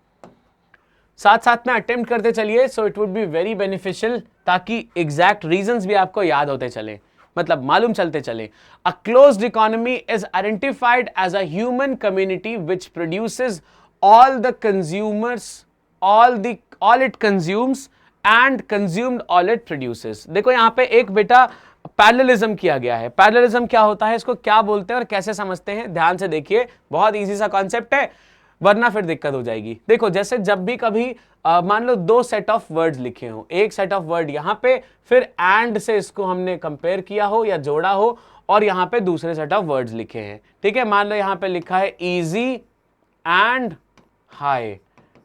साथ साथ में अटेम्प्ट करते चलिए, so it would be very beneficial, ताकि एग्जैक्ट रीजंस भी आपको याद होते चले, मतलब मालूम चलते चले। A closed economy is identified as a human community which produces all the consumers all it consumes and consumed all it produces। देखो यहाँ पे एक बेटा पैरेललिज्म किया गया है। पैरेललिज्म क्या होता है, इसको क्या बोलते हैं और कैसे समझते हैं, ध्यान से देखिए, बहुत इजी सा कॉन्सेप्ट है, वरना फिर दिक्कत हो जाएगी। देखो जैसे जब भी कभी मान लो दो सेट ऑफ वर्ड्स लिखे हो, एक सेट ऑफ वर्ड यहाँ पे, फिर एंड से इसको हमने कंपेयर किया हो या जोड़ा हो, और यहाँ पे दूसरे सेट ऑफ वर्ड्स लिखे हैं। ठीक है, मान लो यहाँ पे लिखा है easy and high,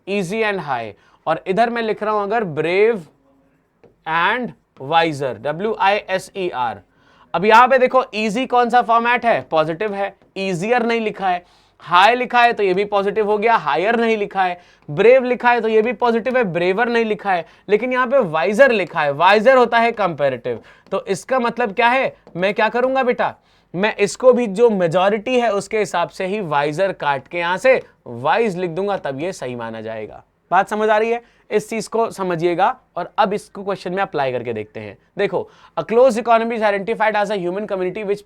easy and high, और इधर मैं लिख रहा हूं अगर ब्रेव एंड वाइजर, WISER। अब यहां पे देखो इजी कौन सा फॉर्मेट है, पॉजिटिव है, इजियर नहीं लिखा है, हाई लिखा है तो ये भी पॉजिटिव हो गया, हायर नहीं लिखा है, ब्रेव लिखा है तो ये भी पॉजिटिव है, ब्रेवर नहीं लिखा है, लेकिन यहां पे वाइजर लिखा है, वाइजर होता है कंपैरेटिव। तो इसका मतलब क्या है, मैं क्या करूंगा बेटा, मैं इसको भी जो मेजॉरिटी है उसके हिसाब से ही वाइजर काट के यहां से वाइज लिख दूंगा, तब ये सही माना जाएगा। बात समझ आ रही है, इस चीज को समझिएगा। और अब इसको क्वेश्चन में अप्लाई करके देखते हैं। देखो, a closed economy is identified as a human community which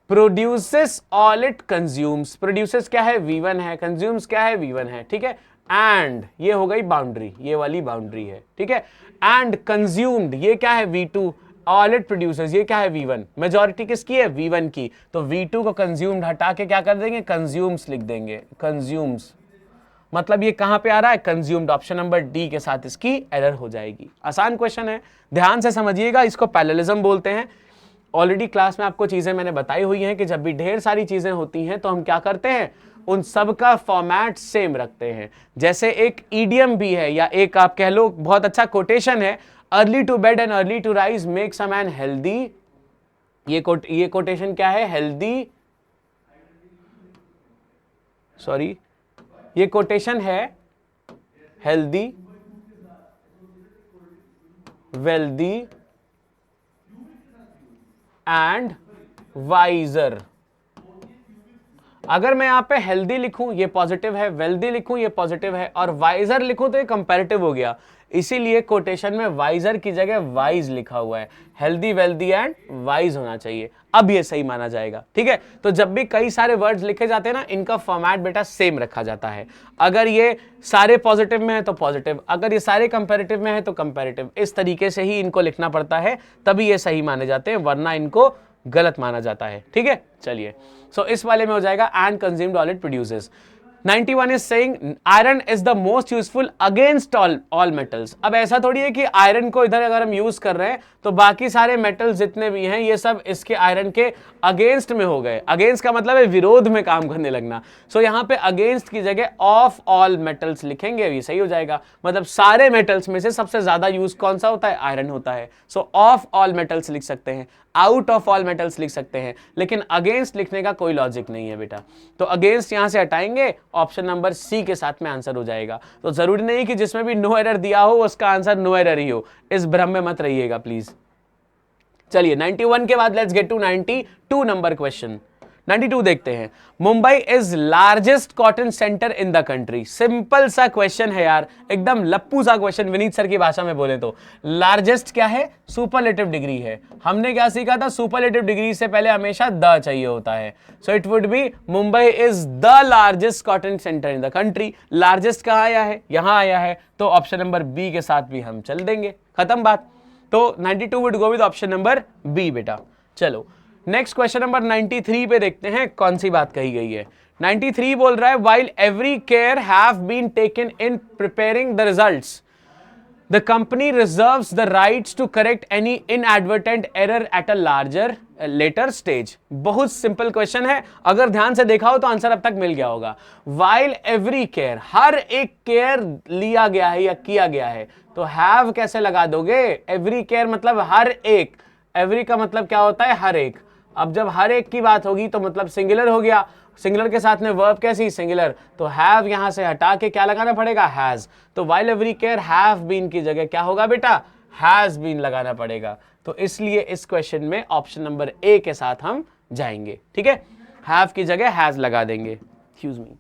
produces all it consumes. Produces क्या है, V1 है, कंज्यूम्स क्या है, V1 है। ठीक है, एंड ये हो गई बाउंड्री, ये वाली बाउंड्री है। ठीक है, एंड कंज्यूम्ड ये क्या है, V2, ऑल इट प्रोड्यूसेस ये क्या है, V1। मेजॉरिटी किसकी है, V1 की, तो V2 को कंज्यूम्ड हटा के क्या कर देंगे, कंज्यूम्स लिख देंगे, कंज्यूम्स। मतलब ये कहां पे आ रहा है, कंज्यूम्ड। ऑप्शन नंबर डी के साथ इसकी एरर हो जाएगी। आसान क्वेश्चन है, ध्यान से समझिएगा, इसको पैरेललिज्म बोलते हैं। ऑलरेडी क्लास में आपको चीजें मैंने बताई हुई हैं कि जब भी ढेर सारी चीजें होती हैं तो हम क्या करते हैं, उन सब का फॉर्मेट सेम रखते हैं। जैसे एक ईडियम भी है, या एक आप कह लो बहुत अच्छा कोटेशन है, early to bed and early to rise makes a man healthy. ये कोटेशन क्या है? हेल्दी, सॉरी, ये कोटेशन है हेल्दी, वेल्दी एंड वाइजर। अगर मैं यहां पे हेल्दी लिखूं ये पॉजिटिव है, वेल्दी लिखूं ये पॉजिटिव है, और वाइजर लिखूं तो ये कंपैरेटिव हो गया, इसीलिए कोटेशन में वाइजर की जगह वाइज लिखा हुआ है। हेल्दी, वेल्दी एंड वाइज होना चाहिए, अब ये सही माना जाएगा। ठीक है, तो जब भी कई सारे वर्ड्स लिखे जाते हैं ना, इनका फॉर्मेट बेटा सेम रखा जाता है। अगर ये सारे पॉजिटिव में है तो पॉजिटिव, अगर ये सारे कंपैरेटिव में है तो कंपैरेटिव, इस तरीके से ही इनको लिखना पड़ता है, तभी ये सही माने जाते हैं, वरना इनको गलत माना जाता है। ठीक है, चलिए, सो इस वाले में हो जाएगा and consumed all it produces. 91 is saying iron is the most useful against all metals। अब ऐसा थोड़ी है कि आयरन को इधर अगर हम यूज कर रहे हैं तो बाकी सारे मेटल्स जितने भी हैं ये सब इसके आयरन के अगेंस्ट में हो गए। अगेंस्ट का मतलब है विरोध में काम करने लगना। सो यहाँ पे अगेंस्ट की जगह ऑफ ऑल मेटल्स लिखेंगे, ये सही हो जाएगा। मतलब सारे मेटल्स में से सबसे ज्यादा यूज कौन सा होता है? आयरन होता है। सो ऑफ ऑल मेटल्स लिख सकते हैं, आउट ऑफ ऑल मेटल्स लिख सकते हैं, लेकिन अगेंस्ट लिखने का कोई लॉजिक नहीं है बेटा। तो अगेंस्ट यहां से हटाएंगे, ऑप्शन नंबर सी के साथ में आंसर हो जाएगा। तो जरूरी नहीं कि जिसमें भी नो एरर दिया हो उसका आंसर नो एरर ही हो, इस भ्रम में मत रहिएगा प्लीज। चलिए 91 के बाद let's get to 92 number question. 92 देखते हैं। Mumbai is largest cotton centre in the country. Simple सा क्वेश्चन है यार, एकदम लप्पू सा क्वेश्चन, विनीत सर की भाषा में बोले तो। लार्जेस्ट क्या है? सुपरलेटिव डिग्री है। हमने क्या सीखा था? सुपरलेटिव डिग्री से पहले हमेशा द चाहिए होता है। So it would B Mumbai is the largest cotton centre in the country. Largest कहां आया है? यहां आया है, तो ऑप्शन नंबर बी के साथ भी हम चल देंगे, खत्म बात। तो 92 would go with option number B बेटा। चलो नेक्स्ट क्वेश्चन नंबर 93 पे देखते हैं कौन सी बात कही गई है। 93 बोल रहा है while every care have been taken in preparing the results, the company reserves the rights to correct any inadvertent error at a later stage। बहुत सिंपल क्वेश्चन है, अगर ध्यान से देखा हो तो आंसर अब तक मिल गया होगा। while every care, हर एक केयर लिया गया है या किया गया है, तो have कैसे लगा दोगे? every care मतलब हर एक, every का मतलब क्या होता है? हर एक। अब जब हर एक की बात होगी तो मतलब सिंगुलर हो गया, सिंगुलर के साथ में वर्ब कैसी? सिंगुलर। तो हैव यहां से हटा के क्या लगाना पड़ेगा? हैज। तो while every care have been की जगह क्या होगा बेटा? हैज बीन लगाना पड़ेगा। तो इसलिए इस क्वेश्चन में ऑप्शन नंबर ए के साथ हम जाएंगे। ठीक है, हैव की जगह हैज लगा देंगे। Excuse me.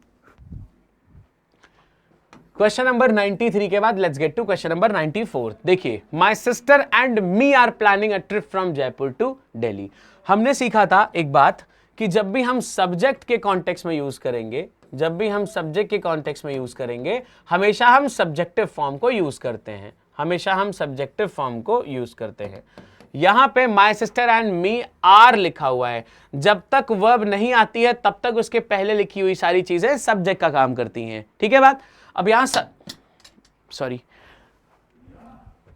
क्वेश्चन नंबर 93 के बाद let's get to question number 94। देखिए, my sister and me are planning a trip from Jaipur to Delhi. हमने सीखा था एक बात कि जब भी हम सब्जेक्ट के कॉन्टेक्स्ट में यूज करेंगे, जब भी हम सब्जेक्ट के कॉन्टेक्स्ट में यूज करेंगे, हमेशा हम सब्जेक्टिव फॉर्म को यूज करते हैं, हमेशा हम सब्जेक्टिव फॉर्म को यूज करते हैं। यहां पे my sister and me are लिखा हुआ है, जब तक वर्ब नहीं आती है तब तक उसके पहले लिखी हुई सारी चीजें सब्जेक्ट का काम करती हैं। ठीक है बात। अब यहां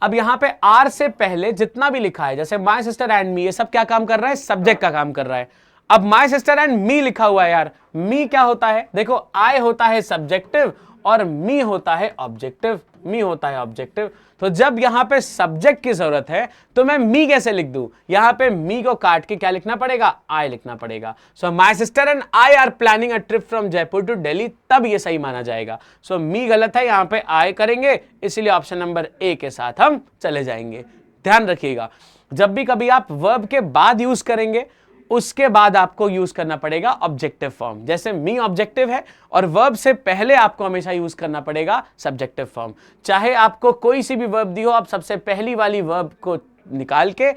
अब यहां पे आर से पहले जितना भी लिखा है, जैसे माय सिस्टर एंड मी, ये सब क्या काम कर रहा है? सब्जेक्ट का काम कर रहा है। अब माय सिस्टर एंड मी लिखा हुआ है यार, मी क्या होता है? देखो, आई होता है सब्जेक्टिव और मी होता है ऑब्जेक्टिव, मी होता है ऑब्जेक्टिव। तो जब यहां पे सब्जेक्ट की जरूरत है तो मैं मी कैसे लिख दूं? यहां पे मी को काट के क्या लिखना पड़ेगा? आई लिखना पड़ेगा। So my sister and I are planning a trip from Jaipur to Delhi, तब ये सही माना जाएगा। सो मी गलत है, यहां पे आई करेंगे, इसलिए ऑप्शन नंबर ए के साथ हम चले जाएंगे। ध्यान रखिएगा, जब भी कभी आप वर्ब के बाद यूज करेंगे उसके बाद आपको यूज करना पड़ेगा ऑब्जेक्टिव फॉर्म। जैसे मी ऑब्जेक्टिव है और वर्ब से पहले आपको हमेशा यूज करना पड़ेगा सब्जेक्टिव फॉर्म। चाहे आपको कोई सी भी वर्ब दी हो, आप सबसे पहली वाली वर्ब को निकाल के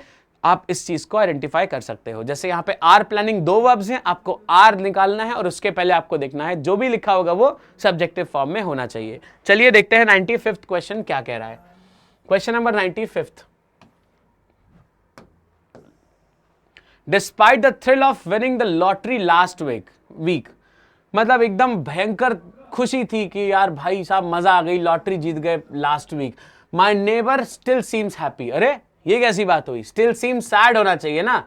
आप इस चीज को आइडेंटिफाई कर सकते हो। जैसे यहां पे आर प्लानिंग दो वर्ब्स हैं, आपको आर निकालना है और उसके पहले आपको देखना है जो भी लिखा होगा वो सब्जेक्टिव फॉर्म में होना चाहिए। चलिए देखते हैं 95th क्वेश्चन क्या कह रहा है। Question number 95th। Despite the thrill of winning the lottery last week, मतलब एकदम भयंकर खुशी थी कि यार भाई साहब मजा आ गई, लॉटरी जीत गए last week. My neighbour still seems happy. अरे ये कैसी बात हुई? स्टिल सीम्स सैड होना चाहिए ना,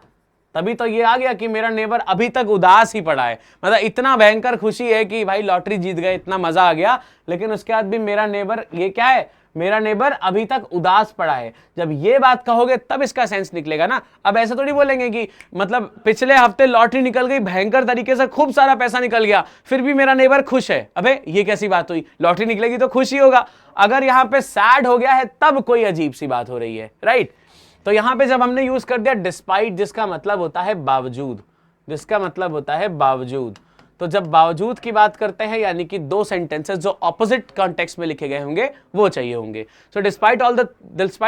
तभी तो ये आ गया कि मेरा नेबर अभी तक उदास ही पड़ा है, मतलब इतना भयंकर खुशी है कि भाई लॉटरी जीत गए, इतना मजा आ गया, लेकिन उसके बाद भी मेरा नेबर, ये क्या है, मेरा नेबर अभी तक उदास पड़ा है। जब ये बात कहोगे तब इसका सेंस निकलेगा ना। अब ऐसे थोड़ी बोलेंगे कि मतलब पिछले हफ्ते लॉटरी निकल गई, भयंकर तरीके से खूब सारा पैसा निकल गया, फिर भी मेरा नेबर खुश है। अबे ये कैसी बात हुई, लॉटरी निकलेगी तो खुश ही होगा। अगर यहां पे सैड हो गया है तब कोई अजीब सी बात हो रही है, राइट। तो यहां पे जब हमने यूज कर दिया डिस्पाइट, जिसका मतलब होता है बावजूद, जिसका मतलब होता है बावजूद, तो जब बावजूद की बात करते हैं यानी कि दो सेंटेंसेस जो ऑपोजिट कॉन्टेक्स्ट में लिखे गए होंगे वो चाहिए होंगे। So despite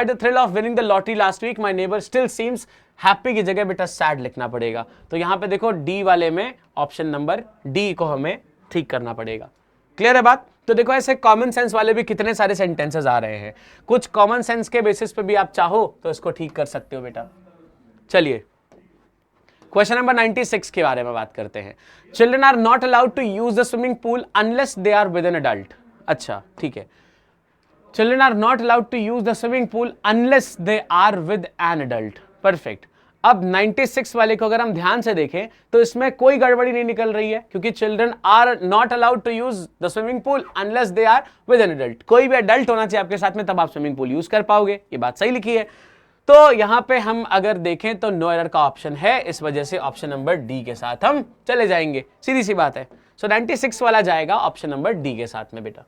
the thrill of winning the lottery last week my neighbour still seems happy की जगह बेटा सैड लिखना पड़ेगा। तो यहां पे देखो डी वाले में ऑप्शन नंबर डी को हमें ठीक करना पड़ेगा। क्लियर है बात। तो देखो ऐसे कॉमन सेंस वाले भी कितने सारे सेंटेंसेस आ रहे हैं, कुछ कॉमन सेंस के बेसिस पे भी आप चाहो तो इसको ठीक कर सकते हो बेटा। चलिए क्वेश्चन नंबर 96 के बारे में बात करते हैं। Children are not allowed to use the swimming pool unless they are with an adult. अच्छा ठीक है, children are not allowed to use the swimming pool unless they are with an adult. Perfect. अब 96 वाले को अगर हम ध्यान से देखें तो इसमें कोई गड़बड़ी नहीं निकल रही है, क्योंकि children are not allowed to use the swimming pool unless they are with an adult. कोई भी अडल्ट होना चाहिए आपके साथ में, तब आप स्विमिंग पूल यूज कर पाओगे, ये बात सही लिखी है। तो यहां पे हम अगर देखें तो नो एरर का ऑप्शन है, इस वजह से ऑप्शन नंबर डी के साथ हम चले जाएंगे, सीधी सी बात है। सो 96 वाला जाएगा ऑप्शन नंबर डी के साथ में बेटा।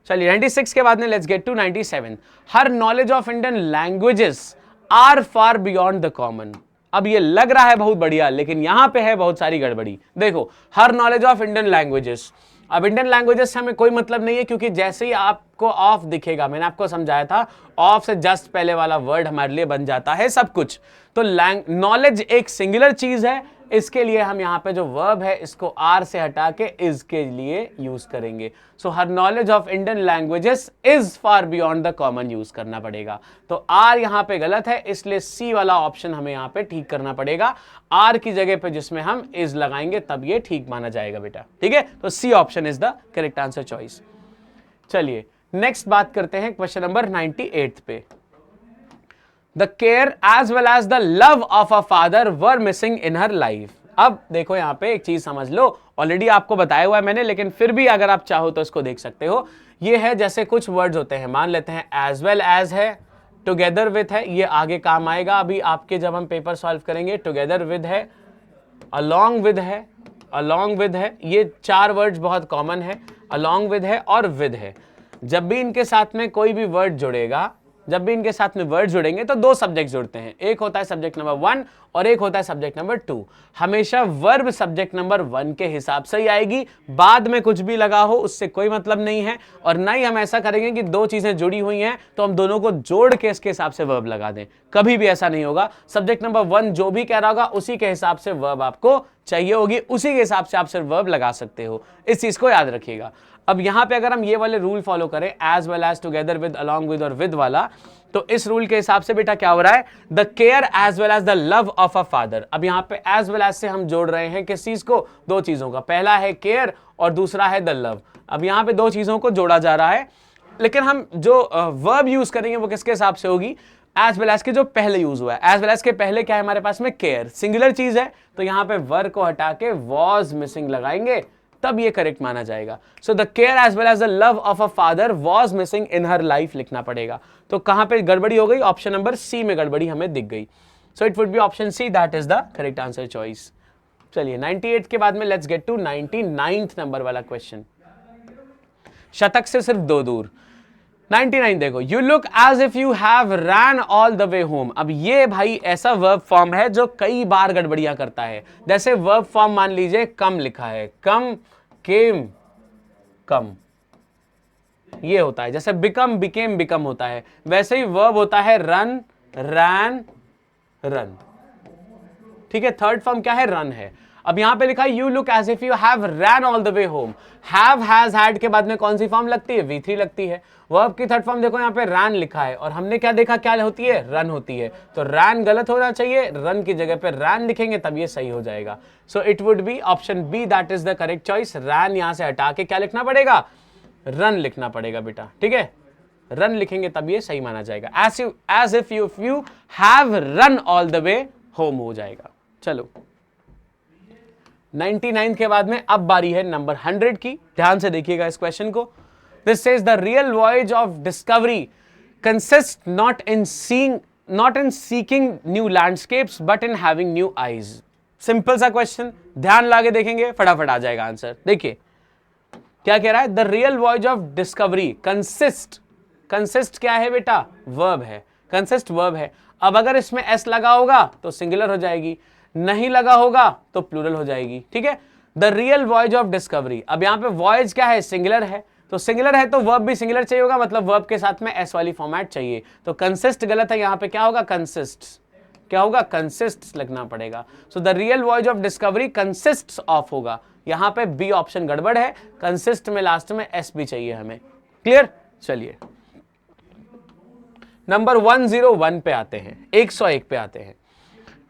चलिए 96 के बाद में let's get to 97। Her knowledge of Indian languages are far beyond the common. अब ये लग रहा है बहुत बढ़िया, लेकिन यहां पे है बहुत सारी गड़बड़ी। देखो हर नॉलेज ऑफ इंडियन लैंग्वेजेस, अब इंडियन लैंग्वेजेस से हमें कोई मतलब नहीं है, क्योंकि जैसे ही आपको ऑफ दिखेगा, मैंने आपको समझाया था ऑफ से जस्ट पहले वाला वर्ड हमारे लिए बन जाता है सब कुछ। तो नॉलेज एक सिंगुलर चीज है, इसके लिए हम यहाँ पे जो वर्ब है इसको आर से हटा के इज के लिए यूज करेंगे। So her knowledge of Indian languages is far beyond the common use करना पड़ेगा। तो आर यहाँ पे गलत है, इसलिए सी वाला ऑप्शन हमें यहाँ पे ठीक करना पड़ेगा। आर की जगह पे जिसमें हम इज लगाएंगे तब ये ठीक माना जाएगा बेटा, ठीक है। तो C option is the correct answer choice. चलिए नेक्स्ट बात करते हैं क्वेश्चन नंबर 98 पे। The care as well as the love of a father were missing in her life। अब देखो यहां पे एक चीज समझ लो, ऑलरेडी आपको बताया हुआ है मैंने, लेकिन फिर भी अगर आप चाहो तो इसको देख सकते हो। ये है जैसे कुछ वर्ड्स होते हैं, मान लेते हैं as well as है, together with है, ये आगे काम आएगा अभी आपके जब हम पेपर सॉल्व करेंगे। together with है, along with है, along with है, ये चार वर्ड्स बहुत कॉमन है, along with है और with है। जब भी इनके साथ में कोई भी वर्ड जुड़ेगा, जब भी इनके साथ में वर्ड जुड़ेंगे तो दो सब्जेक्ट जुड़ते हैं, एक होता है सब्जेक्ट नंबर 1 और एक होता है सब्जेक्ट नंबर 2। हमेशा वर्ब सब्जेक्ट नंबर 1 के हिसाब से ही आएगी, बाद में कुछ भी लगा हो उससे कोई मतलब नहीं है। और ना ही हम ऐसा करेंगे कि दो चीजें जुड़ी हुई हैं तो हम दोनों को जोड़ के इसके हिसाब से वर्ब लगा दें, कभी भी ऐसा नहीं होगा। सब्जेक्ट नंबर 1 जो भी कह रहा होगा उसी के हिसाब से वर्ब आपको चाहिए होगी, उसी के हिसाब से आप सिर्फ वर्ब लगा सकते हो, इस चीज को याद रखिएगा। अब यहां पे अगर हम ये वाले रूल फॉलो करें, as well as, together with, along with और विद वाला, तो इस रूल के हिसाब से बेटा क्या हो रहा है, the care as well as the love of a father. अब यहां पे एज वेल एज से हम जोड़ रहे हैं किस चीज को, दो चीजों का, पहला है केयर और दूसरा है द लव। अब यहां पे दो चीजों को जोड़ा जा रहा है, लेकिन हम जो वर्ब यूज करेंगे वो किसके हिसाब से होगी, एज वेल एज के जो पहले यूज हुआ है। एज वेल एज के पहले क्या है हमारे पास में, केयर, सिंगुलर चीज है, तो यहां पे वर्ब को हटा के वॉज मिसिंग लगाएंगे, तब ये करेक्ट माना जाएगा। So the care as well as the love of a father was missing in her life लिखना पड़ेगा। तो कहां पे गड़बड़ी हो गई, ऑप्शन नंबर सी में गड़बड़ी हमें दिख गई। So it would be option C, that is the correct answer choice. चलिए 98 के बाद में let's get to 99th number वाला क्वेश्चन। शतक से सिर्फ दो दूर। 99 देखो, you look as if you have ran all the way home. अब ये भाई ऐसा वर्ब फॉर्म है जो कई बार गड़बड़ियां करता है। जैसे वर्ब फॉर्म मान लीजिए कम लिखा है, कम, केम, कम, ये होता है। जैसे बिकम, बिकेम, बिकम होता है, वैसे ही वर्ब होता है रन, रैन, रन। ठीक है, थर्ड फॉर्म क्या है, रन है। अब यहां पे लिखा है you look as if you have ran all the way home. Have, has, had के बाद में कौन सी फॉर्म लगती है, V3 लगती है। वर्ब की थर्ड फॉर्म देखो यहाँ पे रैन लिखा है, और हमने क्या देखा, क्या होती है, रन होती है। तो रैन गलत होना चाहिए, रन की जगह पे रैन लिखेंगे तब ये सही हो जाएगा। So it would be option B, that is the correct choice. Rain यहां से हटा के क्या लिखना पड़ेगा, रन लिखना पड़ेगा बेटा, ठीक है। रन लिखेंगे तब ये सही माना जाएगा। As if you have run all the way home हो जाएगा। चलो 99 के बाद में अब बारी है नंबर 100 की। ध्यान से देखिएगा इस क्वेश्चन को। This says the real voyage of discovery consist not in seeking new landscapes but in having new eyes. Simple सा क्वेश्चन, ध्यान लाके देखेंगे फटाफट आ जाएगा आंसर। देखिए क्या कह रहा है, the real voyage of discovery consist क्या है बेटा, वर्ब है, कंसिस्ट वर्ब है। अब अगर इसमें एस लगा होगा तो सिंगुलर हो जाएगी, नहीं लगा होगा तो प्लूरल हो जाएगी, ठीक है। The real voyage of discovery, अब यहां पे वॉयज क्या है, सिंगुलर है, तो सिंगुलर है तो वर्ब भी सिंगुलर चाहिए होगा, मतलब वर्ब के साथ में एस वाली फॉर्मेट चाहिए। तो कंसिस्ट गलत है, यहां पे क्या होगा, कंसिस्ट, क्या होगा, कंसिस्ट लगना पड़ेगा। So the real voyage of discovery consist of होगा, यहां पे बी ऑप्शन गड़बड़ है, कंसिस्ट में लास्ट में एस भी चाहिए हमें। क्लियर, चलिए नंबर 101 पे आते हैं, 101 पे आते हैं।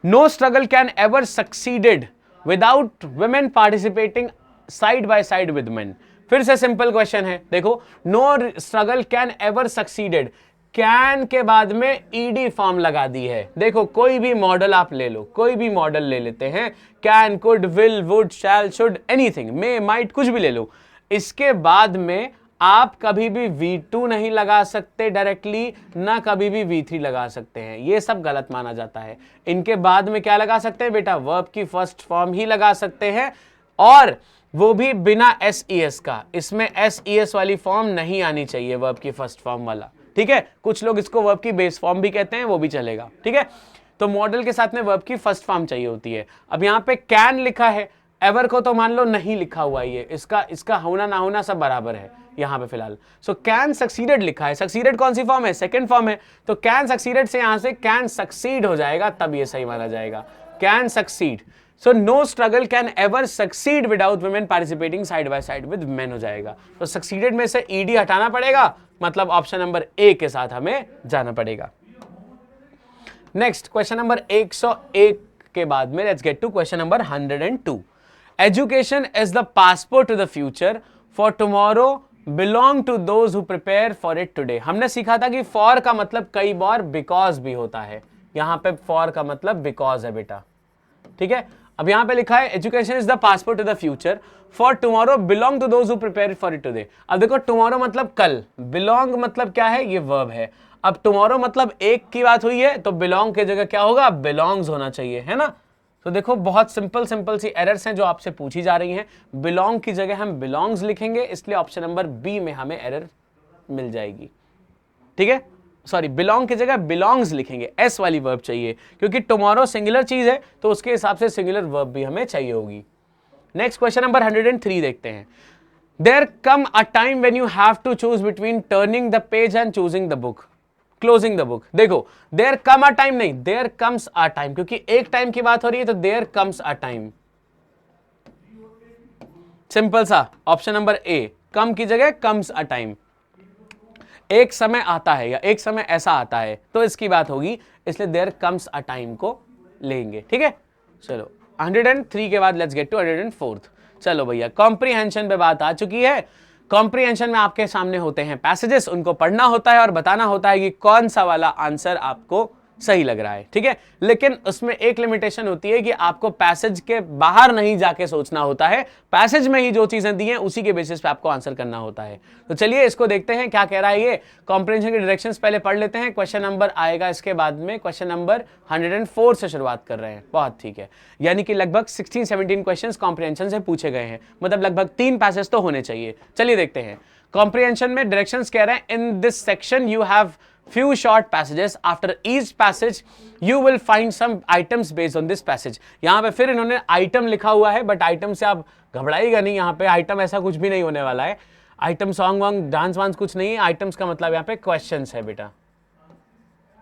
No struggle can ever succeeded without women participating side by side with men. फिर से सिंपल क्वेश्चन है, देखो no struggle can ever succeeded, can के बाद में ईडी फॉर्म लगा दी है। देखो कोई भी मॉडल आप ले लो, कोई भी मॉडल ले लेते हैं, can, could, will, would, shall, should, anything, may, might, कुछ भी ले लो। इसके बाद में आप कभी भी V2 नहीं लगा सकते डायरेक्टली, ना कभी भी V3 लगा सकते हैं, ये सब गलत माना जाता है। इनके बाद में क्या लगा सकते हैं बेटा, वर्ब की फर्स्ट फॉर्म ही लगा सकते हैं, और वो भी बिना SES का। इसमें SES वाली फॉर्म नहीं आनी चाहिए, वर्ब की फर्स्ट फॉर्म वाला, ठीक है। कुछ लोग इसको वर्ब की बेस फॉर्म भी कहते हैं, वो भी चलेगा, ठीक है। तो मॉडल के साथ में वर्ब की फर्स्ट फॉर्म चाहिए होती है। अब यहाँ पे कैन लिखा है, एवर को तो मान लो नहीं लिखा हुआ है, इसका होना ना होना सब बराबर है यहां पे फिलहाल। सो कैन सक्सीडेड लिखा है, सक्सीडेड कौन सी फॉर्म है, सेकंड फॉर्म है, तो कैन सक्सीडेड से यहां से कैन सक्सीड हो जाएगा, तब ये सही माना जाएगा, can succeed. So no struggle can ever succeed without women participating side by side with men हो जाएगा। तो सक्सीडेड में से ईडी हटाना पड़ेगा, मतलब ऑप्शन नंबर ए के साथ हमें जाना पड़ेगा। नेक्स्ट क्वेश्चन नंबर 101 के बाद में let's get to question number 102। Education is the passport to the future, for tomorrow belong to those who prepare for it today. हमने सीखा था कि फॉर का मतलब कई बार बिकॉज भी होता है, यहां पे फॉर का मतलब बिकॉज है बेटा, ठीक है। अब यहां पे लिखा है education is the passport to the future, for tomorrow belong to those who prepare for it today. अब देखो टुमारो मतलब कल, बिलोंग मतलब क्या है, ये वर्ब है। अब टुमारो मतलब एक की बात हुई है, तो बिलोंग की जगह क्या होगा, बिलोंग्स होना चाहिए, है ना। तो देखो बहुत सिंपल सी एरर्स हैं जो आपसे पूछी जा रही हैं। बिलोंग की जगह हम बिलोंग्स लिखेंगे, इसलिए ऑप्शन नंबर बी में हमें एरर मिल जाएगी, ठीक है। सॉरी, बिलोंग की जगह बिलोंग्स लिखेंगे, एस वाली वर्ब चाहिए, क्योंकि टुमारो सिंगुलर चीज है तो उसके हिसाब से सिंगुलर वर्ब भी हमें चाहिए होगी। नेक्स्ट क्वेश्चन नंबर 103 देखते हैं। There come a time when you have to choose between turning the page and choosing the book, closing the book. देखो देयर कम अ टाइम नहीं, देयर कम्स अ टाइम, क्योंकि एक time की बात हो रही है, तो there comes a time, simple सा ऑप्शन नंबर ए, कम की जगह कम्स अ टाइम, एक समय आता है या एक समय ऐसा आता है, तो इसकी बात होगी, इसलिए देयर कम्स अ टाइम को लेंगे, ठीक है। चलो 103 के बाद लेट्स गेट टू 104। चलो भैया कॉम्प्रीहेंशन पे बात आ चुकी है। कॉम्प्रीहेंशन में आपके सामने होते हैं पैसेजेस, उनको पढ़ना होता है और बताना होता है कि कौन सा वाला आंसर आपको सही लग रहा है, ठीक है। लेकिन उसमें एक लिमिटेशन होती है कि आपको पैसेज के बाहर नहीं जाके सोचना होता है, पैसेज में ही जो चीजें दी हैं उसी के बेसिस पे आपको आंसर करना होता है। तो चलिए इसको देखते हैं क्या कह रहा है ये। कॉम्प्रीहेंशन के डायरेक्शंस पहले पढ़ लेते हैं, क्वेश्चन नंबर आएगा इसके बाद में। क्वेश्चन नंबर 104 से शुरुआत कर रहे हैं, बहुत ठीक है। यानी कि लगभग 16-17 क्वेश्चन कॉम्प्रीहेंशन से पूछे गए हैं, मतलब लगभग 3 पैसेज तो होने चाहिए। चलिए देखते हैं। कॉम्प्रीहेंशन में डायरेक्शंस कह रहे हैं, इन this section you have few short passages, after each passage you will find some items based on this passage। यहां पे फिर इन्होंने आइटम लिखा हुआ है, बट आइटम से आप घबराइएगा नहीं, यहां पे आइटम ऐसा कुछ भी नहीं होने वाला है। आइटम सॉन्ग वांग डांस वांस कुछ नहीं है, आइटम्स का मतलब यहां पे क्वेश्चंस है बेटा,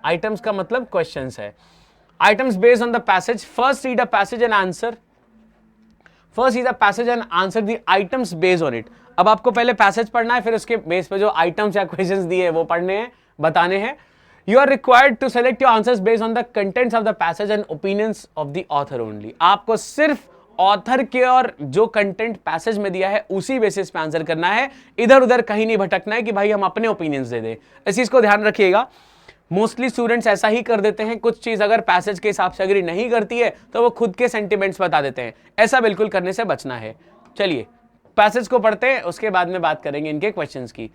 आइटम्स का मतलब क्वेश्चंस है। Items based on the passage, first read a passage and answer, first read a passage and answer the items based on it. अब आपको पहले पैसेज पढ़ना है, फिर उसके बेस पे जो आइटम्स या क्वेश्चंस दिए हैं वो पढ़ने हैं, बताने हैं। You are required to select your answers based on the contents of the passage and opinions of the author only. आपको सिर्फ ऑथर के और जो कंटेंट पैसेज में दिया है उसी बेसिस पे आंसर करना है, इधर उधर कहीं नहीं भटकना है कि भाई हम अपने ओपिनियंस दे दें। इस चीज को ध्यान रखिएगा। मोस्टली स्टूडेंट्स ऐसा ही कर देते हैं, कुछ चीज अगर पैसेज के हिसाब से अग्री नहीं करती है तो वो खुद के सेंटिमेंट्स बता देते हैं, ऐसा बिल्कुल करने से बचना है। चलिए पैसेज को पढ़ते हैं, उसके बाद में बात करेंगे इनके क्वेश्चंस की।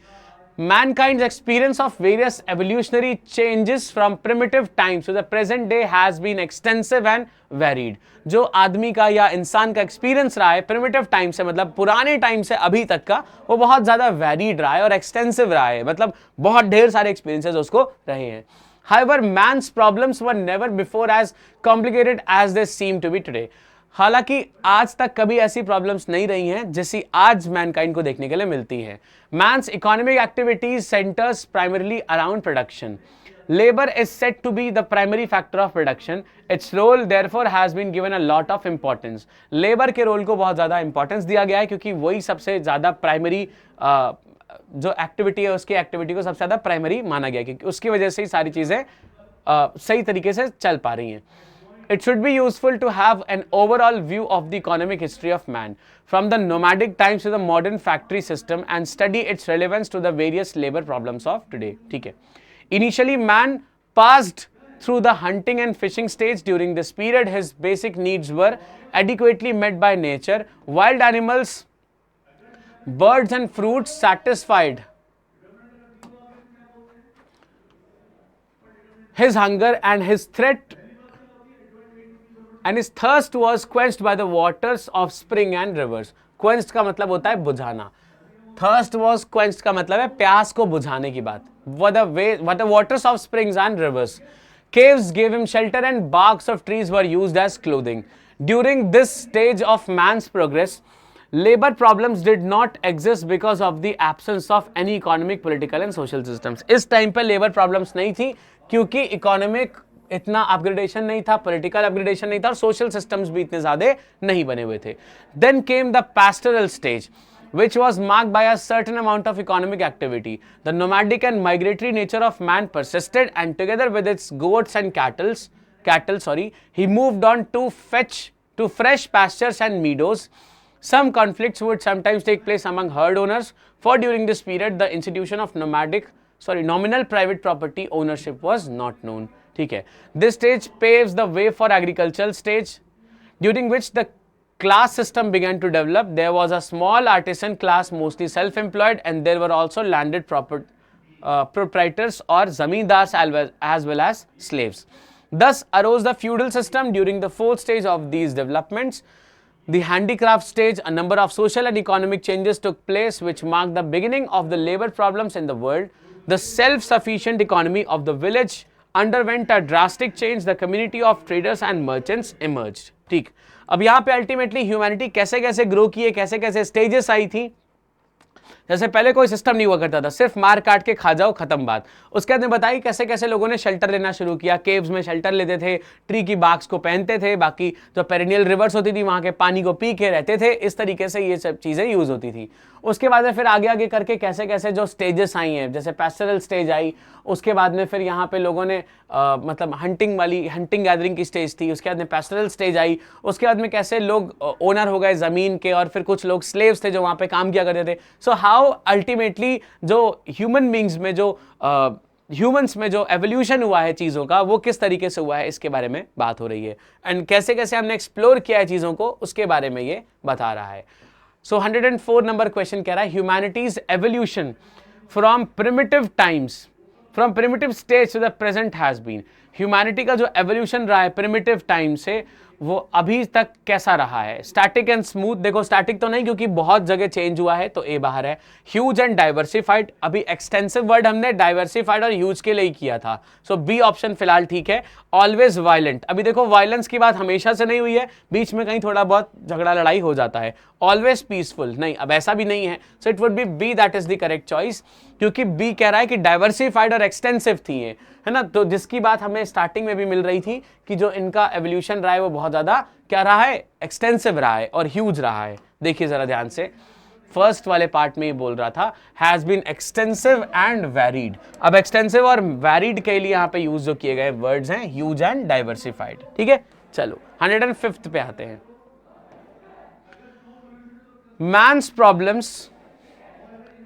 Mankind's experience of various evolutionary changes from primitive times to the present day has been extensive and varied। जो आदमी का या इंसान का एक्सपीरियंस रहा है प्रिमिटिव टाइम से, मतलब पुराने टाइम से अभी तक का, वो बहुत ज्यादा वेरीड रहा है और एक्सटेंसिव रहा है, मतलब बहुत ढेर सारे एक्सपीरियंसेस उसको रहे हैं। However, man's problems were never before as complicated as they seem to be today। हालांकि आज तक कभी ऐसी प्रॉब्लम्स नहीं रही हैं जैसी आज मैनकाइंड को देखने के लिए मिलती है। Man's economic activities centres primarily around production. Labour is set to be the primary factor of production. Its role therefore has been given a lot of importance. Labour के रोल को बहुत ज्यादा इंपॉर्टेंस दिया गया है क्योंकि वही सबसे ज्यादा प्राइमरी जो एक्टिविटी है उसकी एक्टिविटी को सबसे ज्यादा प्राइमरी माना गया, क्योंकि उसकी वजह से ही सारी चीजें सही तरीके से चल पा रही हैं। It should be useful to have an overall view of the economic history of man, from the nomadic times to the modern factory system, and study its relevance to the various labor problems of today। ठीक है, initially man passed through the hunting and fishing stage। During this period his basic needs were adequately met by nature। Wild animals, birds and fruits satisfied his hunger and his thirst was quenched by the waters of spring and rivers। quenched का मतलब होता है बुझाना, thirst was quenched का मतलब है प्यास को बुझाने की बात। what the waters of springs and rivers। caves gave him shelter and barks of trees were used as clothing। during this stage of man's progress labor problems did not exist because of the absence of any economic, political and social systems। इस time पे labour problems नहीं थी क्योंकि economic इतना upgradation नहीं था, political upgradation नहीं था और सोशल सिस्टम्स भी इतने ज्यादा नहीं बने हुए थे। Then came the pastoral stage which was marked by a certain amount of economic activity। the nomadic and migratory nature of man persisted, and together with its goats and cattle, he moved on to fresh pastures and meadows। some conflicts would sometimes take place among herd owners, for during this period the institution of nominal private property ownership was not known। ठीक है, this stage paves the way for agricultural stage, during which the class system began to develop। there was a small artisan class, mostly self-employed, and there were also landed proprietors or zamindars as well as slaves। thus arose the feudal system। during the fourth stage of these developments, the handicraft stage, a number of social and economic changes took place which marked the beginning of the labor problems in the world। the self-sufficient economy of the village underwent a drastic change। the community of traders and merchants emerged। ठीक, अब यहाँ पे ultimately humanity कैसे कैसे grow की है, कैसे कैसे स्टेजेस आई थी। जैसे पहले कोई सिस्टम नहीं हुआ करता था, सिर्फ मार काट के खा जाओ, खत्म बात। उसके बाद में बताई कैसे कैसे लोगों ने शेल्टर लेना शुरू किया, केव्स में शेल्टर लेते थे, ट्री की बार्क्स को पहनते थे, बाकी जो पेरिनियल रिवर्स होती थी वहां के पानी को पी के रहते थे, इस तरीके से ये सब चीजें यूज होती थी। उसके बाद में फिर आगे आगे करके कैसे कैसे जो स्टेजेस आई हैं, जैसे पैस्टोरल स्टेज आई, उसके बाद में फिर यहाँ पे लोगों ने मतलब हंटिंग गैदरिंग की स्टेज थी, उसके बाद में पैस्टोरल स्टेज आई, उसके बाद में कैसे लोग ओनर हो गए जमीन के और फिर कुछ लोग स्लेव्स थे जो वहां पे काम किया करते थे। सो हाउ अल्टीमेटली जो ह्यूमन बींग्स में जो ह्यूमंस में जो एवोल्यूशन हुआ है चीजों का, वो किस तरीके से हुआ है इसके बारे में बात हो रही है, एंड कैसे कैसे हमने एक्सप्लोर किया है चीजों को उसके बारे में ये बता रहा है। सो 104 नंबर क्वेश्चन कह रहा है humanity's evolution from primitive stage to the present has been. Humanity का जो एवोल्यूशन रहा है प्रिमिटिव टाइम से वो अभी तक कैसा रहा है। स्टैटिक एंड स्मूथ, देखो स्टैटिक तो नहीं क्योंकि बहुत जगह चेंज हुआ है तो ए बाहर है। ह्यूज एंड डाइवर्सिफाइड, अभी एक्सटेंसिव वर्ड हमने डाइवर्सिफाइड और ह्यूज के लिए किया था, सो बी ऑप्शन फिलहाल ठीक है। ऑलवेज वायलेंट, अभी देखो वायलेंस की बात हमेशा से नहीं हुई है, बीच में कहीं थोड़ा बहुत झगड़ा लड़ाई हो जाता है। ऑलवेज पीसफुल, नहीं अब ऐसा भी नहीं है, so it would be B, that is the correct choice, क्योंकि बी कह रहा है कि डाइवर्सिफाइड और एक्सटेंसिव थी ये, है ना। तो जिसकी बात हमें स्टार्टिंग में भी मिल रही थी कि जो इनका एवोल्यूशन रहा है वो बहुत ज्यादा क्या रहा है, एक्सटेंसिव रहा है और ह्यूज रहा है। देखिए जरा ध्यान से, फर्स्ट वाले पार्ट में ये बोल रहा था has been extensive and varied. अब एक्सटेंसिव और वेरीड के लिए यहाँ पे यूज जो किए गए वर्ड्स हैं ह्यूज एंड डाइवर्सिफाइड। ठीक है, चलो 105 पे आते हैं। Man's problems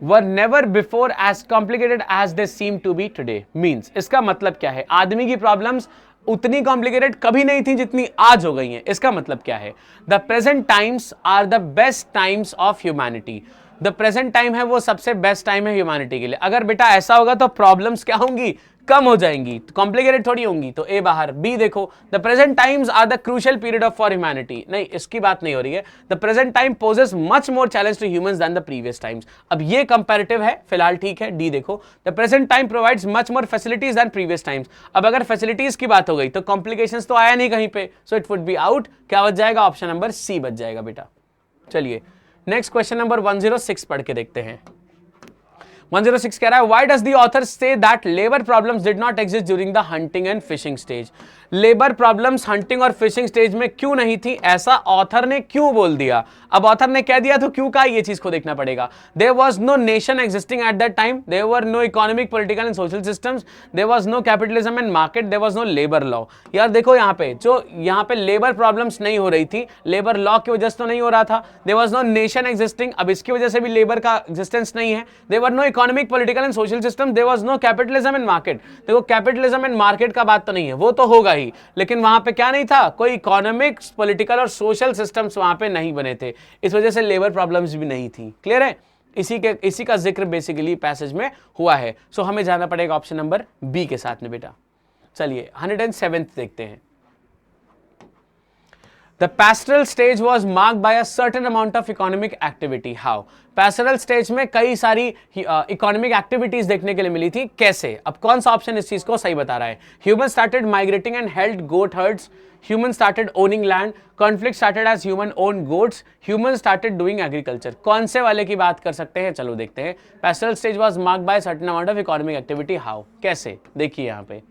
were never before as complicated as they seem to be today. Means इसका मतलब क्या है? आदमी की प्रॉब्लम्स उतनी कॉम्प्लिकेटेड कभी नहीं थी जितनी आज हो गई हैं. इसका मतलब क्या है? The present times are the best times of humanity. The present time है वो सबसे बेस्ट टाइम है ह्यूमैनिटी के लिए. अगर बेटा ऐसा होगा तो प्रॉब्लम्स क्या होंगी? कम हो जाएंगी, कॉम्प्लिकेटेड थोड़ी होंगी. तो ए बाहर, बी देखो, the present times are the crucial period of for humanity. नहीं, इसकी बात नहीं हो रही है. The present time poses much more challenge to humans than the previous times. अब ये कंपैरेटिव है फिलहाल, ठीक है. डी देखो, the present time provides much more facilities than previous times. अब अगर फैसिलिटीज की बात हो गई तो कॉम्प्लिकेशंस तो आया नहीं कहीं पे, सो इट वुड बी आउट. क्या बच जाएगा? ऑप्शन नंबर सी बच जाएगा बेटा. चलिए नेक्स्ट क्वेश्चन नंबर 106 पढ़ के देखते हैं. 106 कह रहा है, why does the author say that labor problems did not exist during the hunting and fishing stage? Labour problems hunting और फिशिंग स्टेज में क्यों नहीं थी, ऐसा ऑथर ने क्यों बोल दिया? अब ऑथर ने कह दिया तो क्यों कहा, ये चीज को देखना पड़ेगा. There was no nation existing at that time, there were no economic, political and social systems, there was no capitalism and market, there was no labour law. यार देखो यहाँ पे लेबर प्रॉब्लम्स नहीं हो रही थी, लेबर लॉ की वजह से तो नहीं हो रहा था. There was no nation existing, अब इसकी वजह से भी लेबर का एग्जिस्टेंस नहीं है. There were no economic, political and social system, there was no capitalism and market. देखो कैपिटलिज्म एंड मार्केट का बात तो नहीं है, वो तो होगा ही, लेकिन वहां पे क्या नहीं था, कोई इकोनॉमिक्स, पॉलिटिकल और सोशल सिस्टम्स वहां पे नहीं बने थे. इस वजह से लेबर प्रॉब्लम्स भी नहीं थी. क्लियर है? इसी का जिक्र बेसिकली पैसेज में हुआ है. सो हमें जाना पड़ेगा ऑप्शन नंबर बी के साथ में बेटा. चलिए 107 देखते हैं. The pastoral stage was marked by a certain amount of economic activity. How? Pastoral stage में कई सारी इकोनॉमिक एक्टिविटीज देखने के लिए मिली थी. कैसे? अब कौन सा ऑप्शन इस चीज को सही बता रहा है? Human started migrating and held goat herds, human started owning land, conflict started as human own goats, human started doing agriculture. कौन से वाले की बात कर सकते हैं? चलो देखते हैं. Pastoral stage was marked by certain amount of economic activity. How? कैसे? देखिए यहाँ पे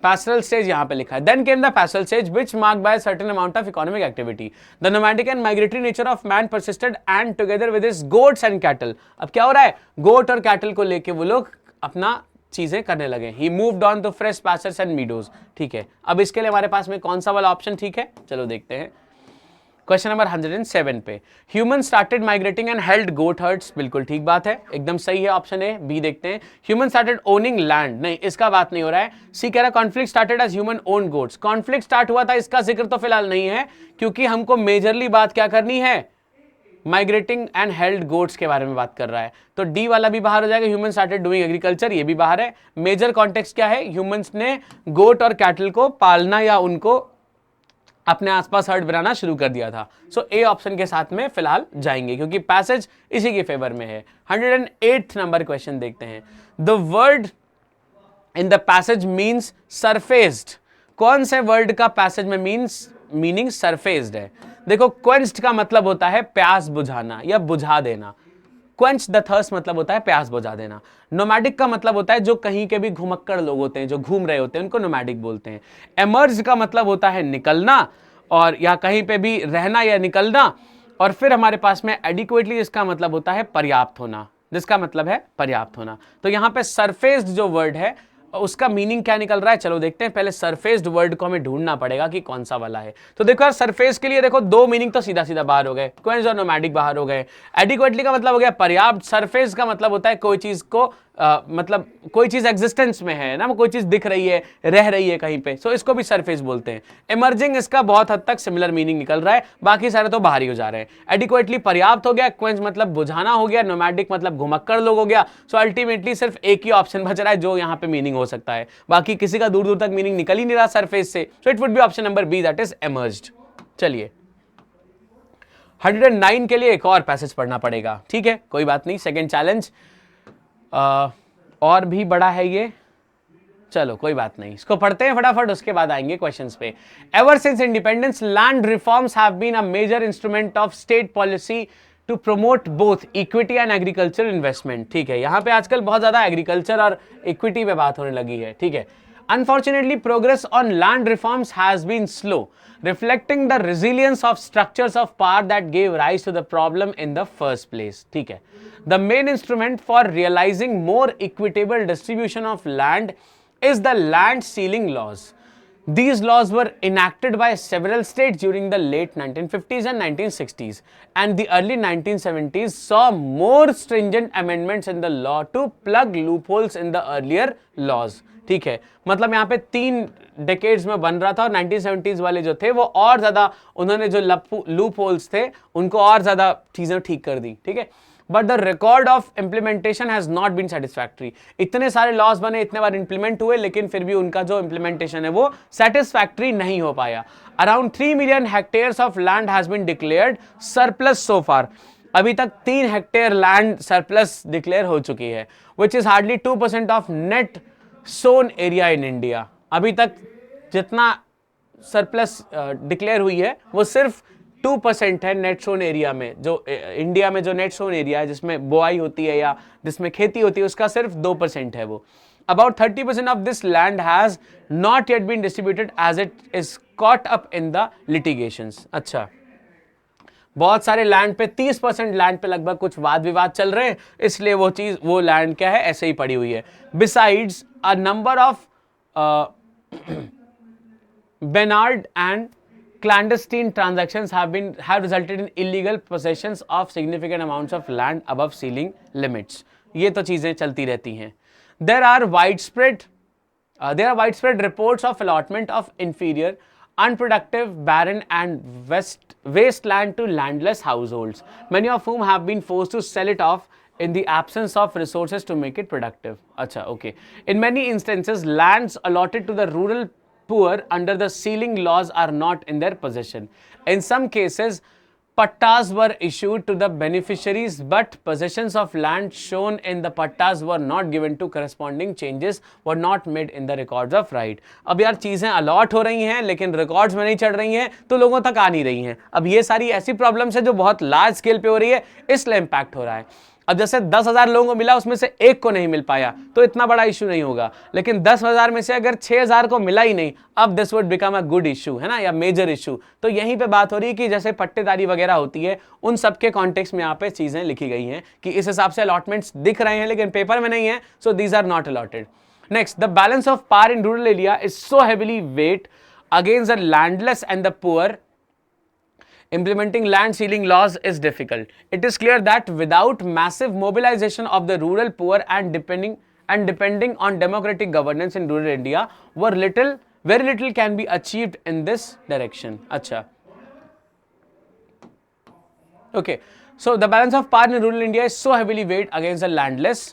pastoral stage यहाँ पे लिखा है. Then came the pastoral stage which marked by a certain amount of economic activity. The nomadic and migratory nature of man persisted and together with his goats and cattle. अब क्या हो रहा है? गोट और कैटल को लेके वो लोग अपना चीजें करने लगे. He moved on to fresh pastures and meadows. ठीक है, अब इसके लिए हमारे पास में कौन सा वाला ऑप्शन ठीक है? चलो देखते हैं. क्वेश्चन नंबर 107 पे, human started migrating and held goat herds. बिल्कुल ठीक बात है, एकदम सही है ऑप्शन ए. बी देखते हैं. Human started owning land. नहीं, इसका बात नहीं हो रहा है. सी कह रहा है conflict started as human own goats. Conflict start हुआ था, इसका जिक्र तो फिलहाल नहीं है, क्योंकि हमको मेजरली बात क्या करनी है? माइग्रेटिंग एंड हेल्ड गोट्स के बारे में बात कर रहा है. तो डी वाला भी बाहर हो जाएगा. ह्यूमन स्टार्टेड डूइंग एग्रीकल्चर, ये भी बाहर है. मेजर कॉन्टेक्स्ट क्या है? ह्यूमंस ने गोट और कैटल को पालना या उनको अपने आसपास हर्ड बनाना शुरू कर दिया था. सो ए ऑप्शन के साथ में फिलहाल जाएंगे, क्योंकि पैसेज इसी के फेवर में है. 108 नंबर क्वेश्चन देखते हैं. The word in the passage means surfaced. कौन से वर्ड का पैसेज में मीनिंग सरफेस्ड है? देखो, क्वेंच्ड का मतलब होता है प्यास बुझाना या बुझा देना. क्वेंच द थर्स्ट मतलब होता है प्यास बुझा देना. नोमैडिक का मतलब होता है जो कहीं के भी घुमक्कड़ लोग होते हैं, जो घूम रहे होते हैं, उनको नोमैडिक बोलते हैं. एमर्ज का मतलब होता है निकलना और या कहीं पे भी रहना या निकलना. और फिर हमारे पास में एडिक्वेटली, जिसका मतलब होता है पर्याप्त होना, जिसका मतलब है पर्याप्त होना. तो यहाँ पे सरफेस्ड जो वर्ड है उसका मीनिंग क्या निकल रहा है? चलो देखते हैं. पहले सरफेस्ड वर्ड को हमें ढूंढना पड़ेगा कि कौन सा वाला है. तो देखो यार, सरफेस के लिए देखो दो मीनिंग तो सीधा सीधा बाहर हो गए, क्वेंच और नोमैडिक बाहर हो गए. एडिक्वेटली का मतलब हो गया पर्याप्त. सरफेस का मतलब होता है कोई चीज को मतलब कोई चीज एग्जिस्टेंस में है ना, कोई चीज दिख रही है, रह रही है कहीं पे, सो इसको भी सरफेस बोलते हैं. इमर्जिंग, इसका बहुत हद तक सिमिलर मीनिंग निकल रहा है, बाकी सारे तो बाहर ही हो जा रहे हैं. एडिक्वेटली पर्याप्त हो गया, क्वेंच मतलब बुझाना हो गया, नोमैडिक मतलब घुमक्कड़ लोग हो गया. सो अल्टीमेटली सिर्फ एक ही ऑप्शन बच रहा है जो यहाँ पे मीनिंग हो सकता है, बाकी किसी का दूर दूर तक मीनिंग निकल ही नहीं रहा सरफेस से. So it would be option number B, that is emerged. चलिए 109 के लिए एक और पैसेज पढ़ना पड़ेगा. ठीक है, कोई बात नहीं, सेकेंड चैलेंज और भी बड़ा है ये. चलो कोई बात नहीं, इसको पढ़ते हैं फटाफट, उसके बाद आएंगे क्वेश्चंस पे. Ever since independence, land reforms have been a major instrument of state policy to promote both equity and agriculture investment. ठीक है, यहां पे आजकल बहुत ज्यादा एग्रीकल्चर और इक्विटी पे बात होने लगी है. ठीक है. Unfortunately, progress on land reforms has been slow, reflecting the resilience of structures of power that gave rise to the problem in the first place. ठीक है. The main instrument for realizing more equitable distribution of land is the land ceiling laws. These laws were enacted by several states during the late 1950s and 1960s, and the early 1970s saw more stringent amendments in the law to plug loopholes in the earlier laws. ठीक है, मतलब यहाँ पे 3 decades में बन रहा था और 1970s वाले जो थे वो और ज्यादा उन्होंने जो लूप होल्स थे उनको और ज्यादा चीजें ठीक कर दी. ठीक है, but the record of implementation has not been satisfactory. इतने सारे लॉज बने, इतने बार इंप्लीमेंट हुए, लेकिन फिर भी उनका जो इंप्लीमेंटेशन है वो सेटिस्फैक्ट्री नहीं हो पाया. Around 3 million hectares of land has been declared surplus so far. अभी तक 3 हेक्टेयर लैंड सरप्लस डिक्लेयर हो चुकी है, which is hardly 2% of net sown area in India. अभी तक जितना सरप्लस डिक्लेयर हुई है वो सिर्फ 2% है नेट सोन एरिया में. जो इंडिया में जो नेट सोन एरिया है जिसमें बोआई होती है या जिसमें खेती होती है उसका सिर्फ 2% है वो. About 30% of this land has not yet been distributed as it is caught up in the litigations. अच्छा, बहुत सारे लैंड पे 30% लैंड पे लगभग कुछ वाद विवाद चल रहे हैं, इसलिए वो लैंड क्या है, ऐसे ही पड़ी हुई है. Besides, a number of Bernard and clandestine transactions have resulted in illegal possessions of significant amounts of land above ceiling limits. ये तो चीजें चलती रहती हैं. There are widespread reports of allotment of inferior, unproductive, barren and wasteland to landless households, many of whom have been forced to sell it off in the absence of resources to make it productive. Acha, okay. In many instances, lands allotted to the rural poor under the ceiling laws are not in their possession. In some cases, pattas were issued to the beneficiaries, but possessions of land shown in the pattas were not given to corresponding changes were not made in the records of right. अब यार चीजें allot हो रही हैं लेकिन records में नहीं चढ़ रही हैं तो लोगों तक आ नहीं रही हैं. अब ये सारी ऐसी प्रॉब्लम्स है जो बहुत लार्ज स्केल पे हो रही है, इसलिए इंपैक्ट हो रहा है. अब जैसे 10,000 लोगों को मिला, उसमें से एक को नहीं मिल पाया तो इतना बड़ा इशू नहीं होगा, लेकिन 10,000 में से अगर 6,000 को मिला ही नहीं, अब this would become a good issue, है ना, या मेजर इशू. तो यहीं पे बात हो रही है कि जैसे पट्टेदारी वगैरह होती है उन सबके कॉन्टेक्स्ट में यहाँ पे चीजें लिखी गई हैं कि इस हिसाब से अलॉटमेंट्स दिख रहे हैं लेकिन पेपर में नहीं है, so these are not allotted. Next, the balance of power in rural area is so heavily weight against the landless and the poor. Implementing land ceiling laws is difficult. It is clear that without massive mobilization of the rural poor and depending on democratic governance in rural India, very little can be achieved in this direction. Acha. Okay. So the balance of power in rural India is so heavily weighed against the landless.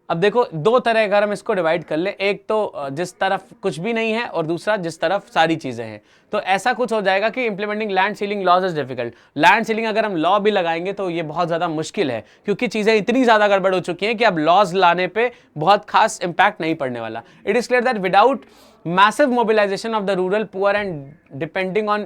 अब देखो, 2 तरह अगर हम इसको divide कर ले, एक तो जिस तरफ कुछ भी नहीं है और दूसरा जिस तरफ सारी चीजें हैं. तो ऐसा कुछ हो जाएगा कि implementing land ceiling laws is difficult. Land ceiling अगर हम लॉ भी लगाएंगे तो ये बहुत ज्यादा मुश्किल है क्योंकि चीजें इतनी ज्यादा गड़बड़ हो चुकी हैं कि अब लॉज लाने पे बहुत खास इंपैक्ट नहीं पड़ने वाला. It is clear that without massive mobilization of the rural poor and depending on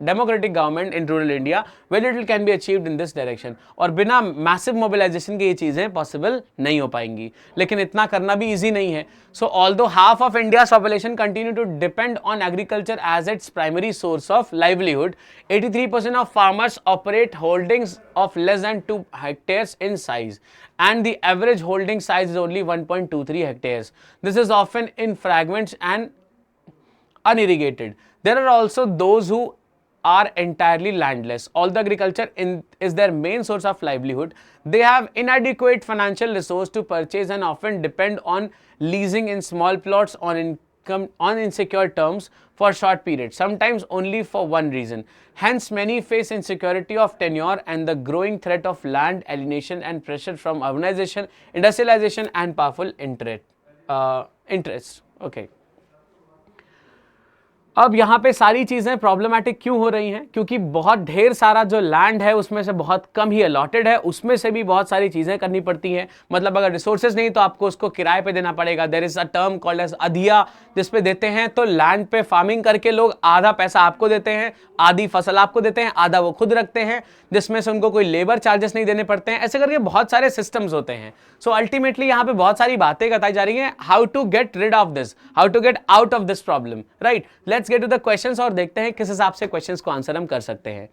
democratic government in rural India, very little can be achieved in this direction. और बिना massive mobilization के ये चीजें possible नहीं हो पाएंगी, लेकिन इतना करना भी easy नहीं है. So although half of India's population continue to depend on agriculture as its primary source of livelihood, 83% of farmers operate holdings of less than 2 hectares in size, and the average holding size is only 1.23 hectares. This is often in fragments and unirrigated. There are also those who are entirely landless. Although agriculture is their main source of livelihood, they have inadequate financial resource to purchase and often depend on leasing in small plots on insecure terms for short periods, sometimes only for one reason. Hence, many face insecurity of tenure and the growing threat of land alienation and pressure from urbanization, industrialization and powerful interests. Okay. अब यहाँ पे सारी चीजें problematic क्यों हो रही हैं? क्योंकि बहुत ढेर सारा जो लैंड है उसमें से बहुत कम ही अलॉटेड है, उसमें से भी बहुत सारी चीजें करनी पड़ती हैं. मतलब अगर रिसोर्सेज नहीं तो आपको उसको किराए पे देना पड़ेगा. There is a term called as adhiya, जिसपे देते हैं तो लैंड पे फार्मिंग करके लोग आधा पैसा आपको देते हैं, आधी फसल आपको देते हैं, आधा वो खुद रखते हैं, जिसमें से उनको कोई लेबर चार्जेस नहीं देने पड़ते हैं. ऐसे करके बहुत सारे सिस्टम्स होते हैं. सो अल्टीमेटली यहाँ पे बहुत सारी बातें बताई जा रही हैं, how to get rid of this, how to get out of this problem, right. Let's get to the questions और देखते हैं किस हिसाब से क्वेश्चंस को आंसर हम कर सकते हैं.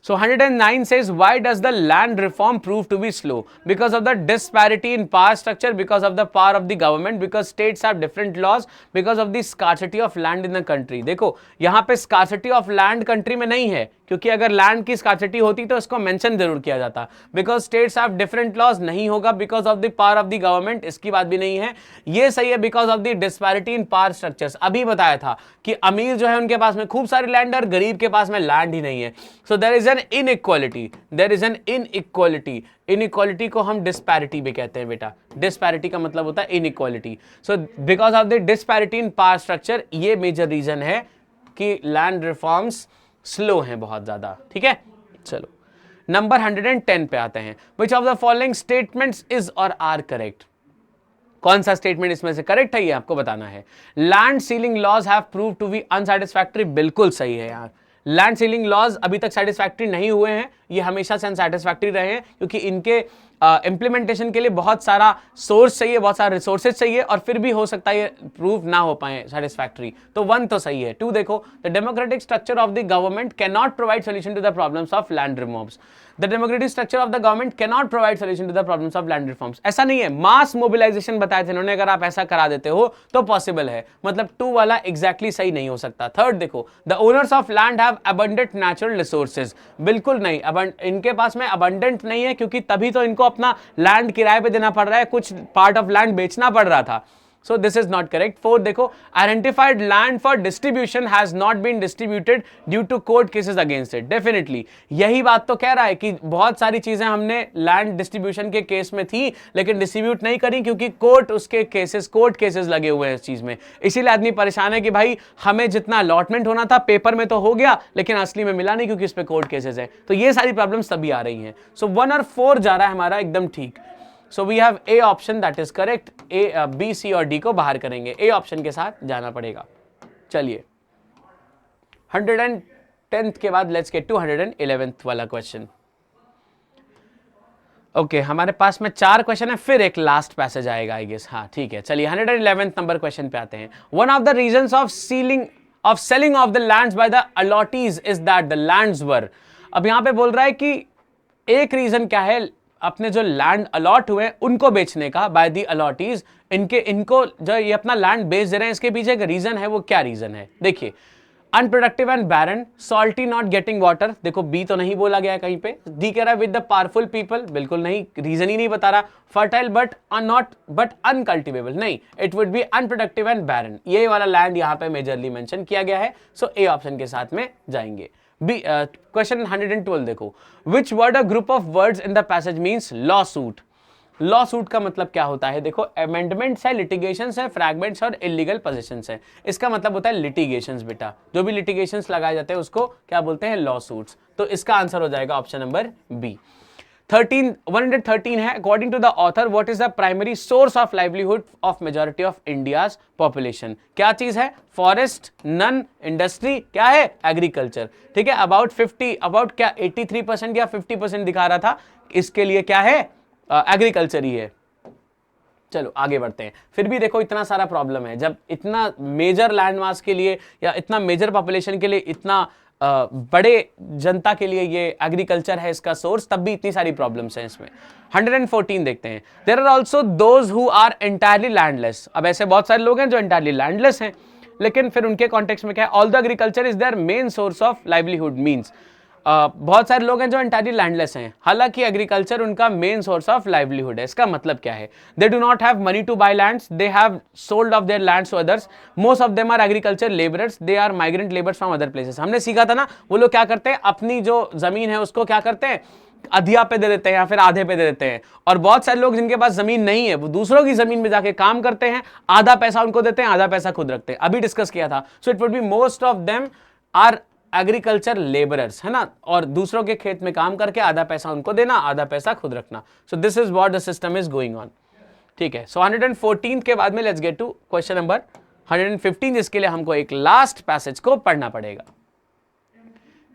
So 109 says, why does the land reform prove to be slow? Because of the disparity in power structure, because of the power of the government, because states have different laws, because of the scarcity of land in the country. देखो यहाँ पे scarcity of land country में नहीं है, क्योंकि अगर land की scarcity होती तो इसको मेंशन जरूर किया जाता. Because states have different laws नहीं होगा, because of the power of the government, इसकी बात भी नहीं है. ये सही है because of the disparity in power structures. अभी बताया था कि अमीर जो है उनके पास में खूब सारी लैंड और गरीब के पास में लैंड ही नहीं है. So there is an inequality, there is an inequality. Inequality को हम डिस्पैरिटी भी कहते हैं बेटा. डिस्पैरिटी का मतलब होता है inequality. So because of the disparity in power structure, ये मेजर रीजन है कि लैंड रिफॉर्म्स स्लो हैं बहुत ज्यादा. ठीक है, चलो नंबर 110 पे आते हैं. Which of the following statements is और आर करेक्ट? कौन सा स्टेटमेंट इसमें से करेक्ट है ये आपको बताना है. Land ceiling laws have prove to be unsatisfactory. बिल्कुल सही है यार. लैंड सीलिंग लॉज अभी तक सेटिस्फैक्टरी नहीं हुए हैं, ये हमेशा से अनसैटिस्फैक्टरी रहे हैं, क्योंकि इनके इंप्लीमेंटेशन के लिए बहुत सारा सोर्स चाहिए, बहुत सारे रिसोर्सेज चाहिए, और फिर भी हो सकता है ये प्रूव ना हो पाए सेटिस्फैक्टरी. तो 1 तो सही है. 2 देखो, the democratic structure of the government can not provide solution to the problems of land reforms. The democratic structure of the government can not provide solution to the problems of land reforms. ऐसा नहीं है, मास mobilisation बताए थे इन्होंने, अगर आप ऐसा करा देते हो तो पॉसिबल है. मतलब 2 वाला एग्जैक्टली सही नहीं हो सकता. 3rd देखो, the owners of land have abundant natural resources. बिल्कुल नहीं, इनके पास में अबंडेंट नहीं है, क्योंकि तभी तो इनको अपना लैंड किराए पे देना पड़ रहा है, कुछ पार्ट ऑफ लैंड बेचना पड़ रहा था. So this is not correct. 4 देखो, identified land for distribution has not been distributed due to court cases against it. Definitely यही बात तो कह रहा है कि बहुत सारी चीजें हमने लैंड डिस्ट्रीब्यूशन के केस में थी लेकिन डिस्ट्रीब्यूट नहीं करी, क्योंकि कोर्ट केसेस लगे हुए हैं इस चीज में. इसीलिए आदमी परेशान है कि भाई हमें जितना अलॉटमेंट होना था पेपर में तो हो गया, लेकिन असली में मिला नहीं, क्योंकि इस पे कोर्ट केसेस है. तो ये सारी प्रॉब्लम्स तभी आ रही हैं. सो 1 और 4 जा रहा है हमारा एकदम ठीक. So we have A option that is correct. B, C और D को बाहर करेंगे. A option के साथ जाना पड़ेगा. चलिए 110th के बाद let's get to 111th वाला क्वेश्चन. ओके, हमारे पास में 4 क्वेश्चन है, फिर एक लास्ट पैसेज आएगा आई गेस. हाँ ठीक है, चलिए 111th नंबर क्वेश्चन पे आते हैं. One of the reasons of selling of the lands by the allottees is that the lands were. अब यहां पे बोल रहा है कि एक रीजन क्या है अपने जो लैंड अलॉट हुए उनको बेचने का बाय दी अलॉटीज. इनको जो ये अपना लैंड बेच दे रहे हैं, इसके पीछे एक रीजन है. वो क्या रीजन है देखिए. Unproductive and barren, salty not getting water. देखो बी तो नहीं बोला गया है कहीं पे. डी कह रहा है विद द पावरफुल पीपल. बिल्कुल नहीं, रीजन ही नहीं बता रहा. Fertile but uncultivable. नहीं, it would be unproductive and barren. ये वाला लैंड यहाँ पे मेजरली मेंशन किया गया है. सो ए ऑप्शन के साथ में जाएंगे. क्वेश्चन 112 देखो. Which word a group of words in the passage means law suit. Law suit का मतलब क्या होता है देखो, अमेंडमेंट्स है, लिटिगेशंस है, फ्रैगमेंट्स और इलीगल पोजीशंस है. इसका मतलब होता है लिटिगेशंस बेटा. जो भी लिटिगेशंस लगाए जाते हैं उसको क्या बोलते हैं, लॉ सूट्स. तो इसका आंसर हो जाएगा ऑप्शन नंबर बी. 113 है. According to the author what is the primary source of livelihood of majority of India's population. क्या चीज है, फॉरेस्ट, नन, इंडस्ट्री, क्या है, एग्रीकल्चर. ठीक है, अबाउट क्या 83% या 50% दिखा रहा था. इसके लिए क्या है, एग्रीकल्चर ही है. चलो आगे बढ़ते हैं. फिर भी देखो इतना सारा प्रॉब्लम है, जब इतना मेजर लैंड मास के लिए या इतना मेजर पॉपुलेशन के लिए, इतना बड़े जनता के लिए ये एग्रीकल्चर है इसका सोर्स, तब भी इतनी सारी प्रॉब्लम्स हैं इसमें. 114 देखते हैं. There are also those who are entirely landless. अब ऐसे बहुत सारे लोग हैं जो एंटायरली लैंडलेस हैं, लेकिन फिर उनके कॉन्टेक्स्ट में क्या है, all the agriculture is their main source of livelihood. Means बहुत सारे लोग हैं जो एंटायरली लैंडलेस हैं, हालांकि एग्रीकल्चर उनका मेन सोर्स ऑफ लाइवलीहुड है. इसका मतलब क्या है, they do not have money to buy lands, they have sold off their lands to others. Most of them are agriculture labourers, they are migrant labours from other places. हमने सीखा था ना, वो लोग क्या करते हैं, अपनी जो जमीन है उसको क्या करते हैं, अधिया पे दे देते हैं या फिर आधे पे दे देते हैं. और बहुत सारे लोग जिनके पास जमीन नहीं है वो दूसरों की जमीन में जाके काम करते हैं, आधा पैसा उनको देते हैं, आधा पैसा खुद रखते हैं. अभी डिस्कस किया था. So it would be most of them are agriculture labourers, है ना, और दूसरों के खेत में काम करके आधा पैसा उनको देना, आधा पैसा खुद रखना. So this is what the system is going on. ठीक है, सो 114 के बाद में let's get to question number 115, जिसके लिए हमको एक लास्ट पैसेज को पढ़ना पड़ेगा.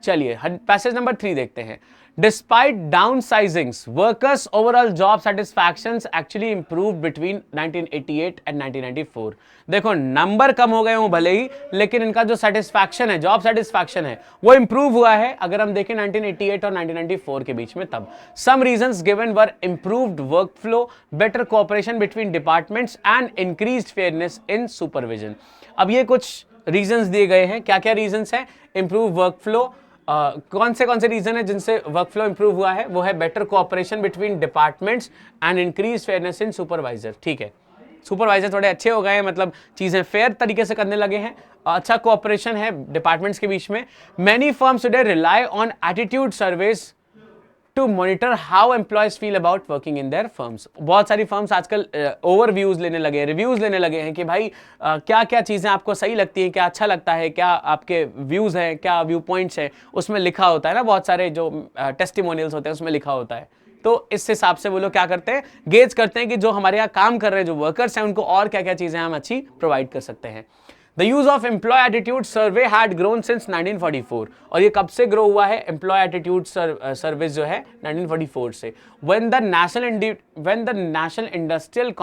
चलिए पैसेज नंबर 3 देखते हैं. Despite downsizings, workers' overall job satisfactions actually improved between 1988 and 1994. देखो नंबर कम हो गए हों भले ही, लेकिन इनका जो सेटिस्फैक्शन है, जॉब सेटिस्फैक्शन है, वो इंप्रूव हुआ है अगर हम देखें 1988 और 1994 के बीच में तब. Some reasons given were improved workflow, better cooperation between departments and increased fairness in supervision. अब ये कुछ रीजंस दिए गए हैं. क्या क्या रीजंस हैं? Improve workflow. कौन से रीजन है जिनसे वर्कफ्लो इंप्रूव हुआ है? वो है better cooperation between departments and increase fairness in supervisor. ठीक है, सुपरवाइजर थोड़े अच्छे हो गए हैं, मतलब चीजें फेयर तरीके से करने लगे हैं, अच्छा कोऑपरेशन है डिपार्टमेंट्स के बीच में. Many firms today rely on attitude surveys to monitor how employees feel about working in their firms. बहुत सारी फर्म्स आजकल ओवरव्यूज लेने लगे हैं, रिव्यूज लेने लगे हैं कि भाई क्या क्या चीज़ें आपको सही लगती हैं, क्या अच्छा लगता है, क्या आपके व्यूज़ हैं, क्या व्यू पॉइंट्स हैं, उसमें लिखा होता है ना, बहुत सारे जो टेस्टिमोनियल्स होते हैं उसमें लिखा होता है. तो इस हिसाब से वो लोग क्या करते हैं, गेज करते हैं कि जो हमारे यहाँ काम कर रहे हैं जो वर्कर्स हैं उनको और क्या क्या चीज़ें हम अच्छी प्रोवाइड कर सकते हैं. The use of employee attitude survey had grown since 1944. और ये कब से ग्रो हुआ है? employee attitude सर्विस जो है 1944 से. When the National Industrial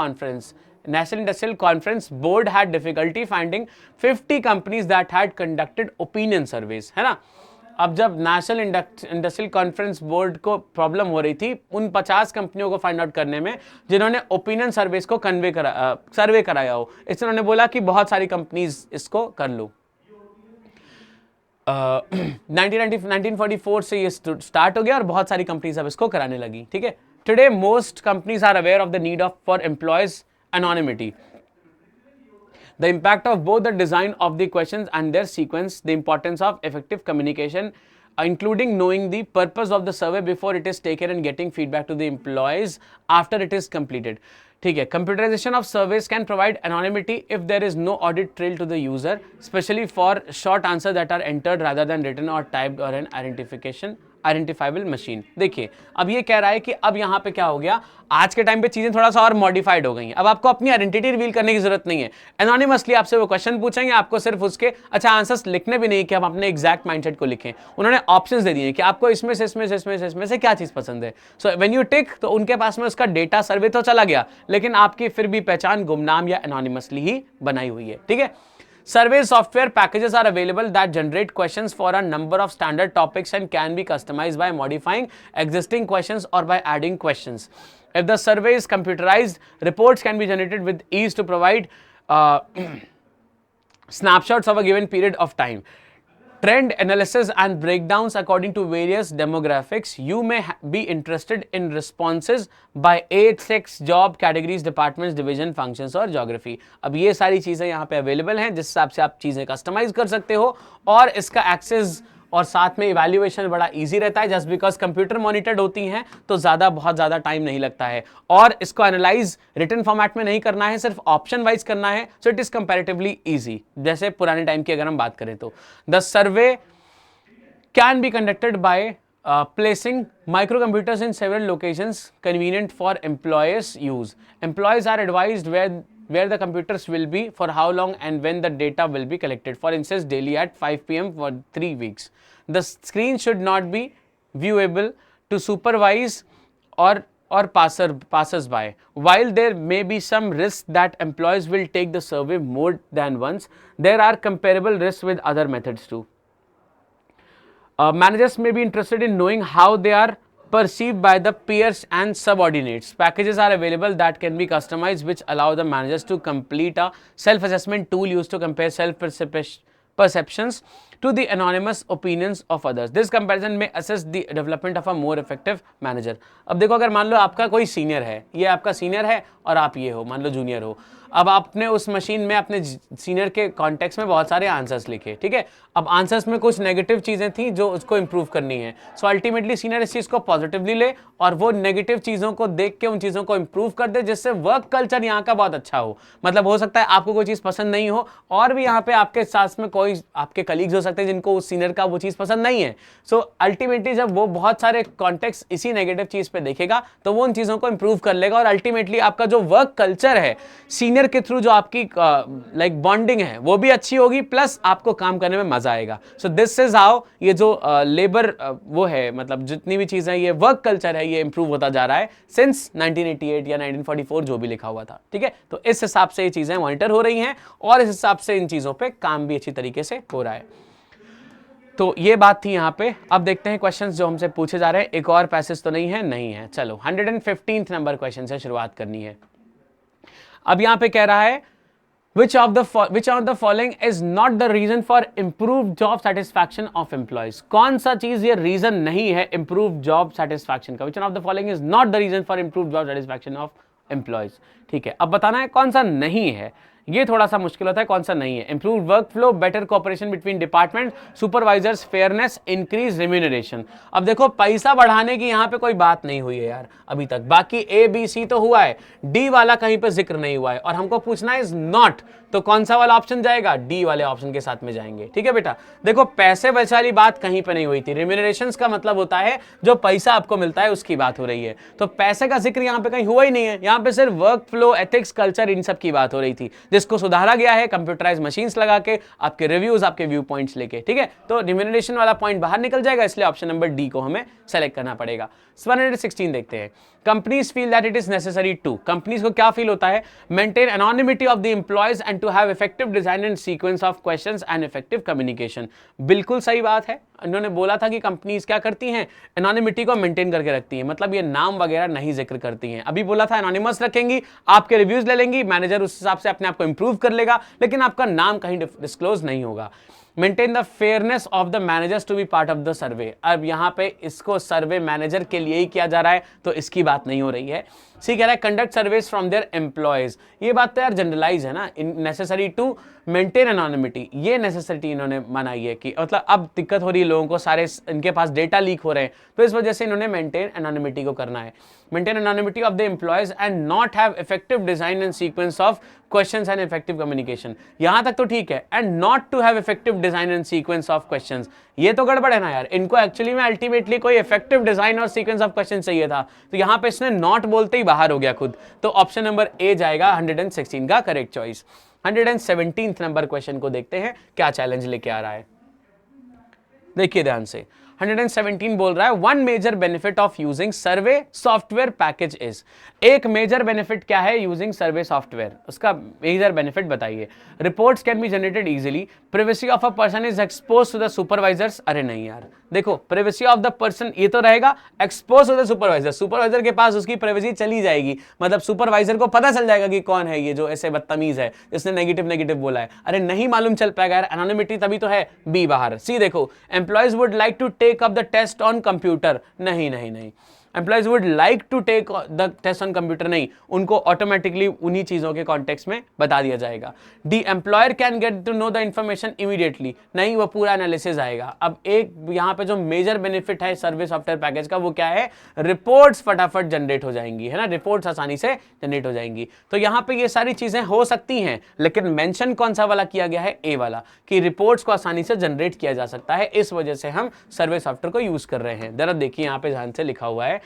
Conference Board had difficulty finding 50 companies that had conducted opinion surveys, है ना. अब जब नेशनल इंडस्ट्रियल कॉन्फ्रेंस बोर्ड को प्रॉब्लम हो रही थी उन 50 कंपनियों को फाइंड आउट करने में जिन्होंने ओपिनियन सर्वेस को सर्वे कराया हो, इससे उन्होंने बोला कि बहुत सारी कंपनीज इसको कर लो. 1944 से ये स्टार्ट हो गया और बहुत सारी कंपनीज अब इसको कराने लगी. ठीक है, today most companies are aware of the need of for employees anonymity. The impact of both the design of the questions and their sequence, the importance of effective communication, including knowing the purpose of the survey before it is taken and getting feedback to the employees after it is completed. ठीक है, computerization of surveys can provide anonymity if there is no audit trail to the user, especially for short answers that are entered rather than written or typed or an identifiable machine. देखिए अब ये कह रहा है कि अब यहाँ पे क्या हो गया, आज के टाइम पे चीजें थोड़ा सा और मॉडिफाइड हो गई हैं. अब आपको अपनी आइडेंटिटी रिवील करने की जरूरत नहीं है. एनोनिमसली आपसे वो क्वेश्चन पूछेंगे, आपको सिर्फ उसके आंसर्स लिखने भी नहीं कि हम अपने एग्जैक्ट माइंडसेट को लिखें. उन्होंने ऑप्शंस दे दिए कि आपको इसमें से क्या चीज पसंद है. सो व्हेन यू टिक तो उनके पास में उसका डेटा सर्वे तो चला गया, लेकिन आपकी फिर भी पहचान गुमनाम या एनोनिमसली ही बनाई हुई है. ठीक है, survey software packages are available that generate questions for a number of standard topics and can be customized by modifying existing questions or by adding questions. If the survey is computerized, reports can be generated with ease to provide snapshots of a given period of time, trend analysis and breakdowns according to various demographics. You may be interested in responses by age, sex, job, categories, departments, division, functions और geography. अब ये सारी चीज़ें यहाँ पे available हैं जिस हिसाब से आप चीज़ें कस्टमाइज कर सकते हो और इसका एक्सेस और साथ में इवैल्यूएशन बड़ा इजी रहता है. जस्ट बिकॉज कंप्यूटर मॉनिटर्ड होती हैं तो बहुत ज़्यादा टाइम नहीं लगता है और इसको एनालाइज रिटन फॉर्मेट में नहीं करना है, सिर्फ ऑप्शन वाइज करना है. So it is comparatively easy. जैसे पुराने टाइम की अगर हम बात करें तो the survey can be conducted by placing microcomputers in several locations convenient for employees use. Employees are advised where the computers will be, for how long and when the data will be collected. For instance, daily at 5 p.m. for 3 weeks. The screen should not be viewable to supervise or passers-by. While there may be some risk that employees will take the survey more than once, there are comparable risks with other methods too. Managers may be interested in knowing how they are perceived by the peers and subordinates. Packages are available that can be customized, which allow the managers to complete a self-assessment tool used to compare self-perceptions to the anonymous opinions of others. This comparison may assess the development of a more effective manager. अब देखो, अगर मान लो आपका कोई senior है, ये आपका senior है और आप ये हो, मान लो जूनियर हो. अब आपने उस मशीन में अपने सीनियर के कॉन्टेक्स्ट में बहुत सारे आंसर्स लिखे. ठीक है, अब आंसर्स में कुछ नेगेटिव चीज़ें थी जो उसको इंप्रूव करनी है. सो अल्टीमेटली सीनियर इस चीज़ को पॉजिटिवली ले और वो नेगेटिव चीज़ों को देख के उन चीज़ों को इंप्रूव कर दे, जिससे वर्क कल्चर यहाँ का बहुत अच्छा हो. मतलब हो सकता है आपको कोई चीज़ पसंद नहीं हो और भी यहाँ पे आपके साथ में कोई आपके कलीग्स हो सकते हैं जिनको उस सीनियर का वो चीज़ पसंद नहीं है. सो अल्टीमेटली जब वो बहुत सारे कॉन्टेक्स्ट इसी नेगेटिव चीज़ पे देखेगा तो वो उन चीज़ों को इंप्रूव कर लेगा और अल्टीमेटली आपका जो वर्क कल्चर है सीनियर सीनियर के थ्रू जो आपकी लाइक बॉन्डिंग है वो भी अच्छी होगी, प्लस आपको काम करने में मजा आएगा. सो दिस इज हाउ ये जो लेबर वो है, मतलब जितनी भी चीजें, ये वर्क कल्चर है, ये इंप्रूव होता जा रहा है सिंस 1988 या 1944 जो भी लिखा हुआ था. ठीक है, तो इस हिसाब से ये चीजें मॉनिटर हो रही हैं और इस हिसाब से इन चीजों पे काम भी अच्छी तरीके से हो रहा है. तो ये बात थी यहाँ पे. अब देखते हैं क्वेश्चंस जो हमसे पूछे जा रहे हैं. एक और पैसेज तो नहीं है? नहीं है. चलो 115th नंबर क्वेश्चन से शुरुआत करनी है. अब यहां पे कह रहा है which of the following is not the reason for improved job satisfaction of employees. कौन सा चीज ये रीजन नहीं है improved job satisfaction का? which one of the following is not the reason for improved job satisfaction of employees. ठीक है, अब बताना है कौन सा नहीं है. ये थोड़ा सा मुश्किल होता है, कौन सा नहीं है. Improve work flow, better cooperation between department, supervisors, fairness, increase remuneration. अब देखो पैसा बढ़ाने की यहाँ पे कोई बात नहीं हुई है यार अभी तक. बाकी ए बी सी तो हुआ है, डी वाला कहीं पे जिक्र नहीं हुआ है. और हमको पूछना है इज नॉट, तो कौन सा वाला ऑप्शन जाएगा? डी वाले ऑप्शन के साथ में जाएंगे. ठीक है बेटा, देखो पैसे वैसे वाली बात कहीं पे नहीं हुई थी. रेम्यूनरेशंस का मतलब होता है जो पैसा आपको मिलता है उसकी बात हो रही है. तो पैसे का जिक्र यहाँ पे कहीं हुआ ही नहीं है. यहाँ पे सिर्फ वर्क फ्लो, एथिक्स, कल्चर, इन सब की बात हो रही थी, जिसको सुधारा गया है कंप्यूटराइज मशीन्स लगा के, आपके रिव्यूज, आपके व्यू पॉइंट्स लेके. ठीक है, तो रिम्यूनरेशन वाला पॉइंट बाहर निकल जाएगा, इसलिए ऑप्शन नंबर डी को हमें सेलेक्ट करना पड़ेगा. 116 देखते हैं. Companies feel that it is necessary to, companies को क्या फील होता है? Maintain anonymity of the employees and to have effective design and sequence of questions and effective communication. बिल्कुल सही बात है. इन्होंने बोला था कि कंपनीज क्या करती हैं? एनोनिमिटी को मेंटेन करके रखती हैं, मतलब ये नाम वगैरह नहीं जिक्र करती हैं. अभी बोला था एनोनिमस रखेंगी, आपके रिव्यूज ले लेंगी, मैनेजर उस हिसाब से अपने आप को इंप्रूव कर लेगा, लेकिन आपका नाम कहीं डिस्क्लोज नहीं होगा. Maintain the fairness of the managers to be part of the survey. अब यहां पे इसको सर्वे मैनेजर के लिए ही किया जा रहा है, तो इसकी बात नहीं हो रही है. सी कह रहा है conduct surveys from their employees. ये बात तो यार जनरलाइज है ना. In necessary to maintain anonymity, ये नेसेसिटी इन्होंने मनाई है कि मतलब अब दिक्कत हो रही है लोगों को, सारे इनके पास डेटा लीक हो रहे हैं, तो इस वजह से इन्होंने मेंटेन एनोनिमिटी को करना है. Maintain anonymity of the employees and not have effective design and sequence of questions and effective communication. यहां तक तो ठीक है. And not to have effective design and sequence of questions, ये तो गड़बड़ है ना यार. इनको एक्चुअली में अल्टीमेटली कोई इफेक्टिव डिजाइन और सीक्वेंस ऑफ क्वेश्चन चाहिए था, तो यहां पे इसने नॉट बोलते ही बाहर हो गया खुद. तो ऑप्शन नंबर ए जाएगा 116 का correct choice. 117th number question को देखते हैं क्या चैलेंज लेके आ रहा है. देखिए ध्यान से. 117 बोल रहा है one major benefit of using survey software package is. एक मेजर बेनिफिट क्या है यूजिंग सर्वे सॉफ्टवेयर? उसका मेजर बेनिफिट बताइए. Reports can be generated easily, privacy of a person is expose to the supervisors. अरे नहीं यार, देखो प्राइवेसी ऑफ द पर्सन ये तो रहेगा, expose to the supervisor, supervisor के पास उसकी प्राइवेसी चली जाएगी, मतलब सुपरवाइजर को पता चल जाएगा कि कौन है ये जो ऐसे बदतमीज है जिसने नेगेटिव बोला है. अरे नहीं मालूम चल पाएगा यार, एनोनिमिटी तभी तो है. बी बाहर. सी देखो, employees would like to take up the test on computer. नहीं, employees would like to take the test on computer नहीं, उनको ऑटोमेटिकली उन्हीं चीजों के कॉन्टेक्स्ट में बता दिया जाएगा. D employer can get to know the information immediately. नहीं, वो पूरा एनालिसिस आएगा. अब एक यहाँ पे जो मेजर बेनिफिट है सर्वे सॉफ्टवेयर पैकेज का, वो क्या है? रिपोर्ट्स फटाफट जनरेट हो जाएंगी, है ना. रिपोर्ट्स आसानी से जनरेट हो जाएंगी. तो यहाँ पे ये सारी चीजें हो सकती हैं, लेकिन मेंशन कौन सा वाला किया गया है? ए वाला, कि रिपोर्ट्स को आसानी से जनरेट किया जा सकता है, इस वजह से हम सर्वे सॉफ्टवेयर को यूज कर रहे हैं. जरा देखिए यहाँ पे ध्यान से लिखा हुआ है.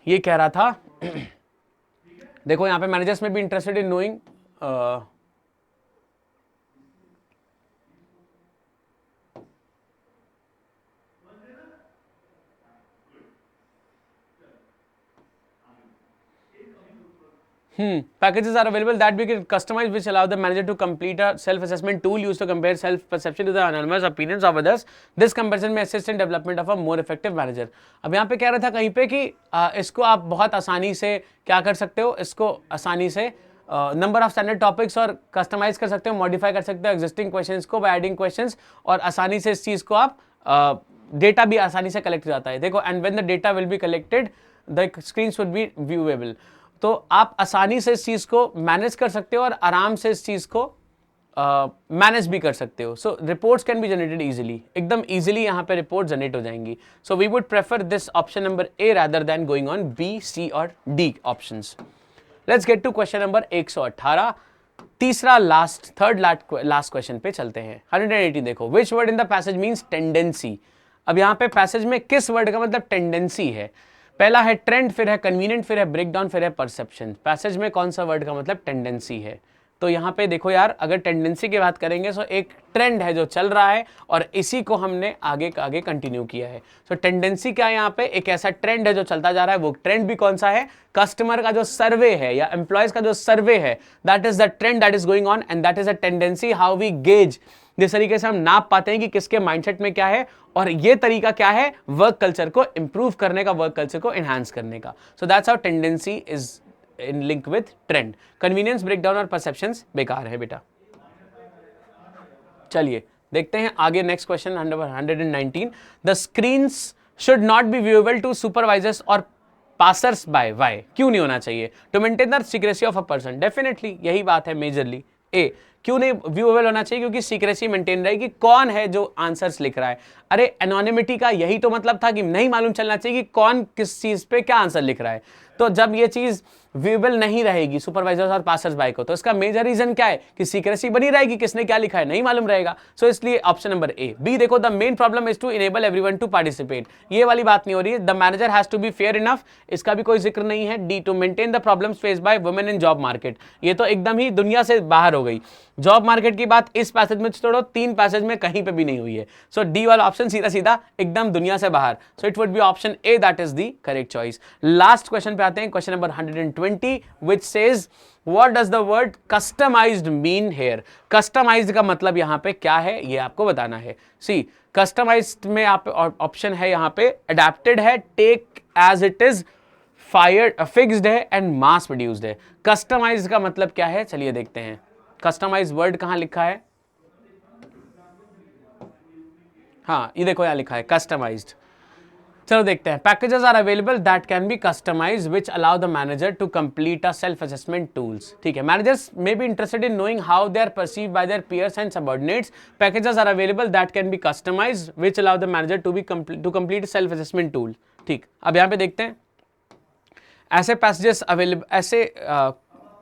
ये कह रहा था देखो यहां पे मैनेजर्स में भी interested in knowing packages are available that we can customize, which allow the manager to complete a self-assessment tool used to compare self-perception to the anonymous opinions of others. This comparison may assist in development of a more effective manager. अब यहाँ पे कह रहा था कहीं पे कि इसको आप बहुत आसानी से क्या कर सकते हो, इसको आसानी से नंबर ऑफ स्टैंडर्ड टॉपिक्स और कस्टमाइज कर सकते हो, मॉडिफाई कर सकते हो एग्जिस्टिंग क्वेश्चंस को बाय एडिंग क्वेश्चंस, और आसानी से इस चीज़ को आप डेटा भी आसानी से कलेक्ट हो जाता है. देखो, and when the data will be collected the screens would be viewable. तो आप आसानी से इस चीज़ को मैनेज कर सकते हो और आराम से इस चीज़ को मैनेज भी कर सकते हो. So reports can be generated easily, एकदम इजीली यहाँ पे रिपोर्ट जनरेट हो जाएंगी. So we would prefer this option number A rather than going on B, C और D options. Let's get to question number 118. तीसरा थर्ड लास्ट क्वेश्चन पे चलते हैं. 180 देखो. Which word in the passage means tendency. अब यहाँ पे passage में किस वर्ड का मतलब टेंडेंसी है? पहला है ट्रेंड, फिर है कन्वीनियंट, फिर है ब्रेकडाउन, फिर है परसेप्शन। पैसेज में कौन सा वर्ड का मतलब टेंडेंसी है? तो यहाँ पे देखो यार, अगर टेंडेंसी की बात करेंगे तो एक ट्रेंड है जो चल रहा है और इसी को हमने आगे आगे कंटिन्यू किया है। सो टेंडेंसी क्या है यहाँ पे? एक ऐसा ट्रेंड है जो चलता जा रहा है। वो ट्रेंड भी कौन सा है? कस्टमर का जो सर्वे है या एम्प्लॉयज का जो सर्वे है, that is the trend that is going on and that is a tendency how we gauge. जिस तरीके से हम नाप पाते हैं कि किसके माइंडसेट में क्या है, और ये तरीका क्या है वर्क कल्चर को इंप्रूव करने का, वर्क कल्चर को एनहांस करने का। So that's how tendency is in link with trend. Convenience, breakdown और परसेप्शंस बेकार है बेटा। चलिए देखते हैं आगे next question number 119। The screens should not be viewable to supervisors और पासर्स बाय। वाई? क्यों नहीं होना चाहिए? To maintain the secrecy of a person. Definitely यही बात है मेजरली। ए, क्यों नहीं व्यूएबल होना चाहिए? क्योंकि सीक्रेसी मेंटेन रहेगी। कौन है जो आंसर्स लिख रहा है? अरे एनोनिमिटी का यही तो मतलब था कि नहीं मालूम चलना चाहिए कि कौन किस चीज पे क्या आंसर लिख रहा है। तो जब ये चीज व्यूएबल नहीं रहेगी सुपरवाइजर्स और पासर्स बाय को, तो इसका मेजर रीजन क्या है कि सीक्रेसी बनी रहेगी, किसने क्या लिखा है नहीं मालूम रहेगा। सो इसलिए ऑप्शन नंबर ए। बी देखो, the main problem is to enable everyone to participate. ये वाली बात नहीं हो रही है। The manager has to be fair enough, इसका भी कोई जिक्र नहीं है। D, to maintain the problems face by women in job market. ये तो एकदम ही दुनिया से बाहर हो गई। जॉब मार्केट की बात इस पैसेज में छोड़ो, 3 पैसेज में कहीं पे भी नहीं हुई है। सो डी वाला ऑप्शन सीधा सीधा एकदम दुनिया से बाहर। सो it would be option A, that is the correct choice. Last question पे आते हैं, question number 120 which says what does the word customized mean here? customized का मतलब यहां पे क्या है ये आपको बताना है। सी customized में आप ऑप्शन है यहां पे adapted है, take as it is, fired, fixed है and mass produced है। customized का मतलब क्या है चलिए देखते हैं। customized वर्ड कहां लिखा है? हाँ ये देखो यहां लिखा है customized। चलो देखते हैं। Packages are available that can be customized which allow the manager to complete a self assessment tools. ठीक है, managers may be interested in knowing how they are perceived by their peers and subordinates. Packages are available that can be customized which allow the manager to complete self assessment tool. ठीक, अब यहां पे देखते हैं ऐसे passages available, ऐसे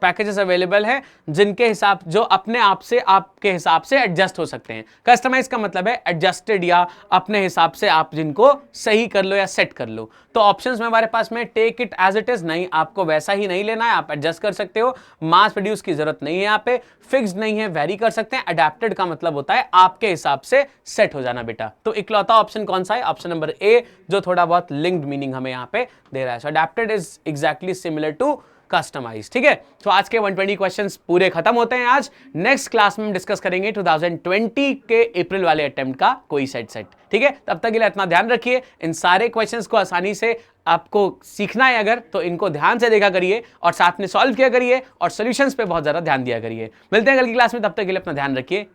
packages available है जिनके हिसाब जो अपने आप से आपके हिसाब से एडजस्ट हो सकते हैं। कस्टमाइज का मतलब है एडजस्टेड या अपने हिसाब से आप जिनको सही कर लो या सेट कर लो। तो ऑप्शंस में हमारे पास में take it as it is, नहीं आपको वैसा ही नहीं लेना है, आप एडजस्ट कर सकते हो। मास प्रोड्यूस की जरूरत नहीं है यहाँ पे। फिक्स्ड नहीं है, वेरी कर सकते हैं। अडेप्टेड का मतलब होता है आपके हिसाब से सेट हो जाना बेटा। तो इकलौता ऑप्शन कौन सा है? ऑप्शन नंबर ए, जो थोड़ा बहुत लिंक्ड मीनिंग हमें यहाँ पे दे रहा है। So adapted is exactly similar to customise. ठीक है, तो आज के 120 क्वेश्चंस पूरे खत्म होते हैं आज। नेक्स्ट क्लास में हम डिस्कस करेंगे 2020 के अप्रैल वाले अटेम्प्ट का कोई सेट। ठीक है, तब तक के लिए इतना ध्यान रखिए। इन सारे क्वेश्चंस को आसानी से आपको सीखना है अगर, तो इनको ध्यान से देखा करिए और साथ में सॉल्व किया करिए और सॉल्यूशंस पे बहुत ज्यादा ध्यान दिया करिए। मिलते हैं कल की क्लास में, तब तक के लिए अपना ध्यान रखिए।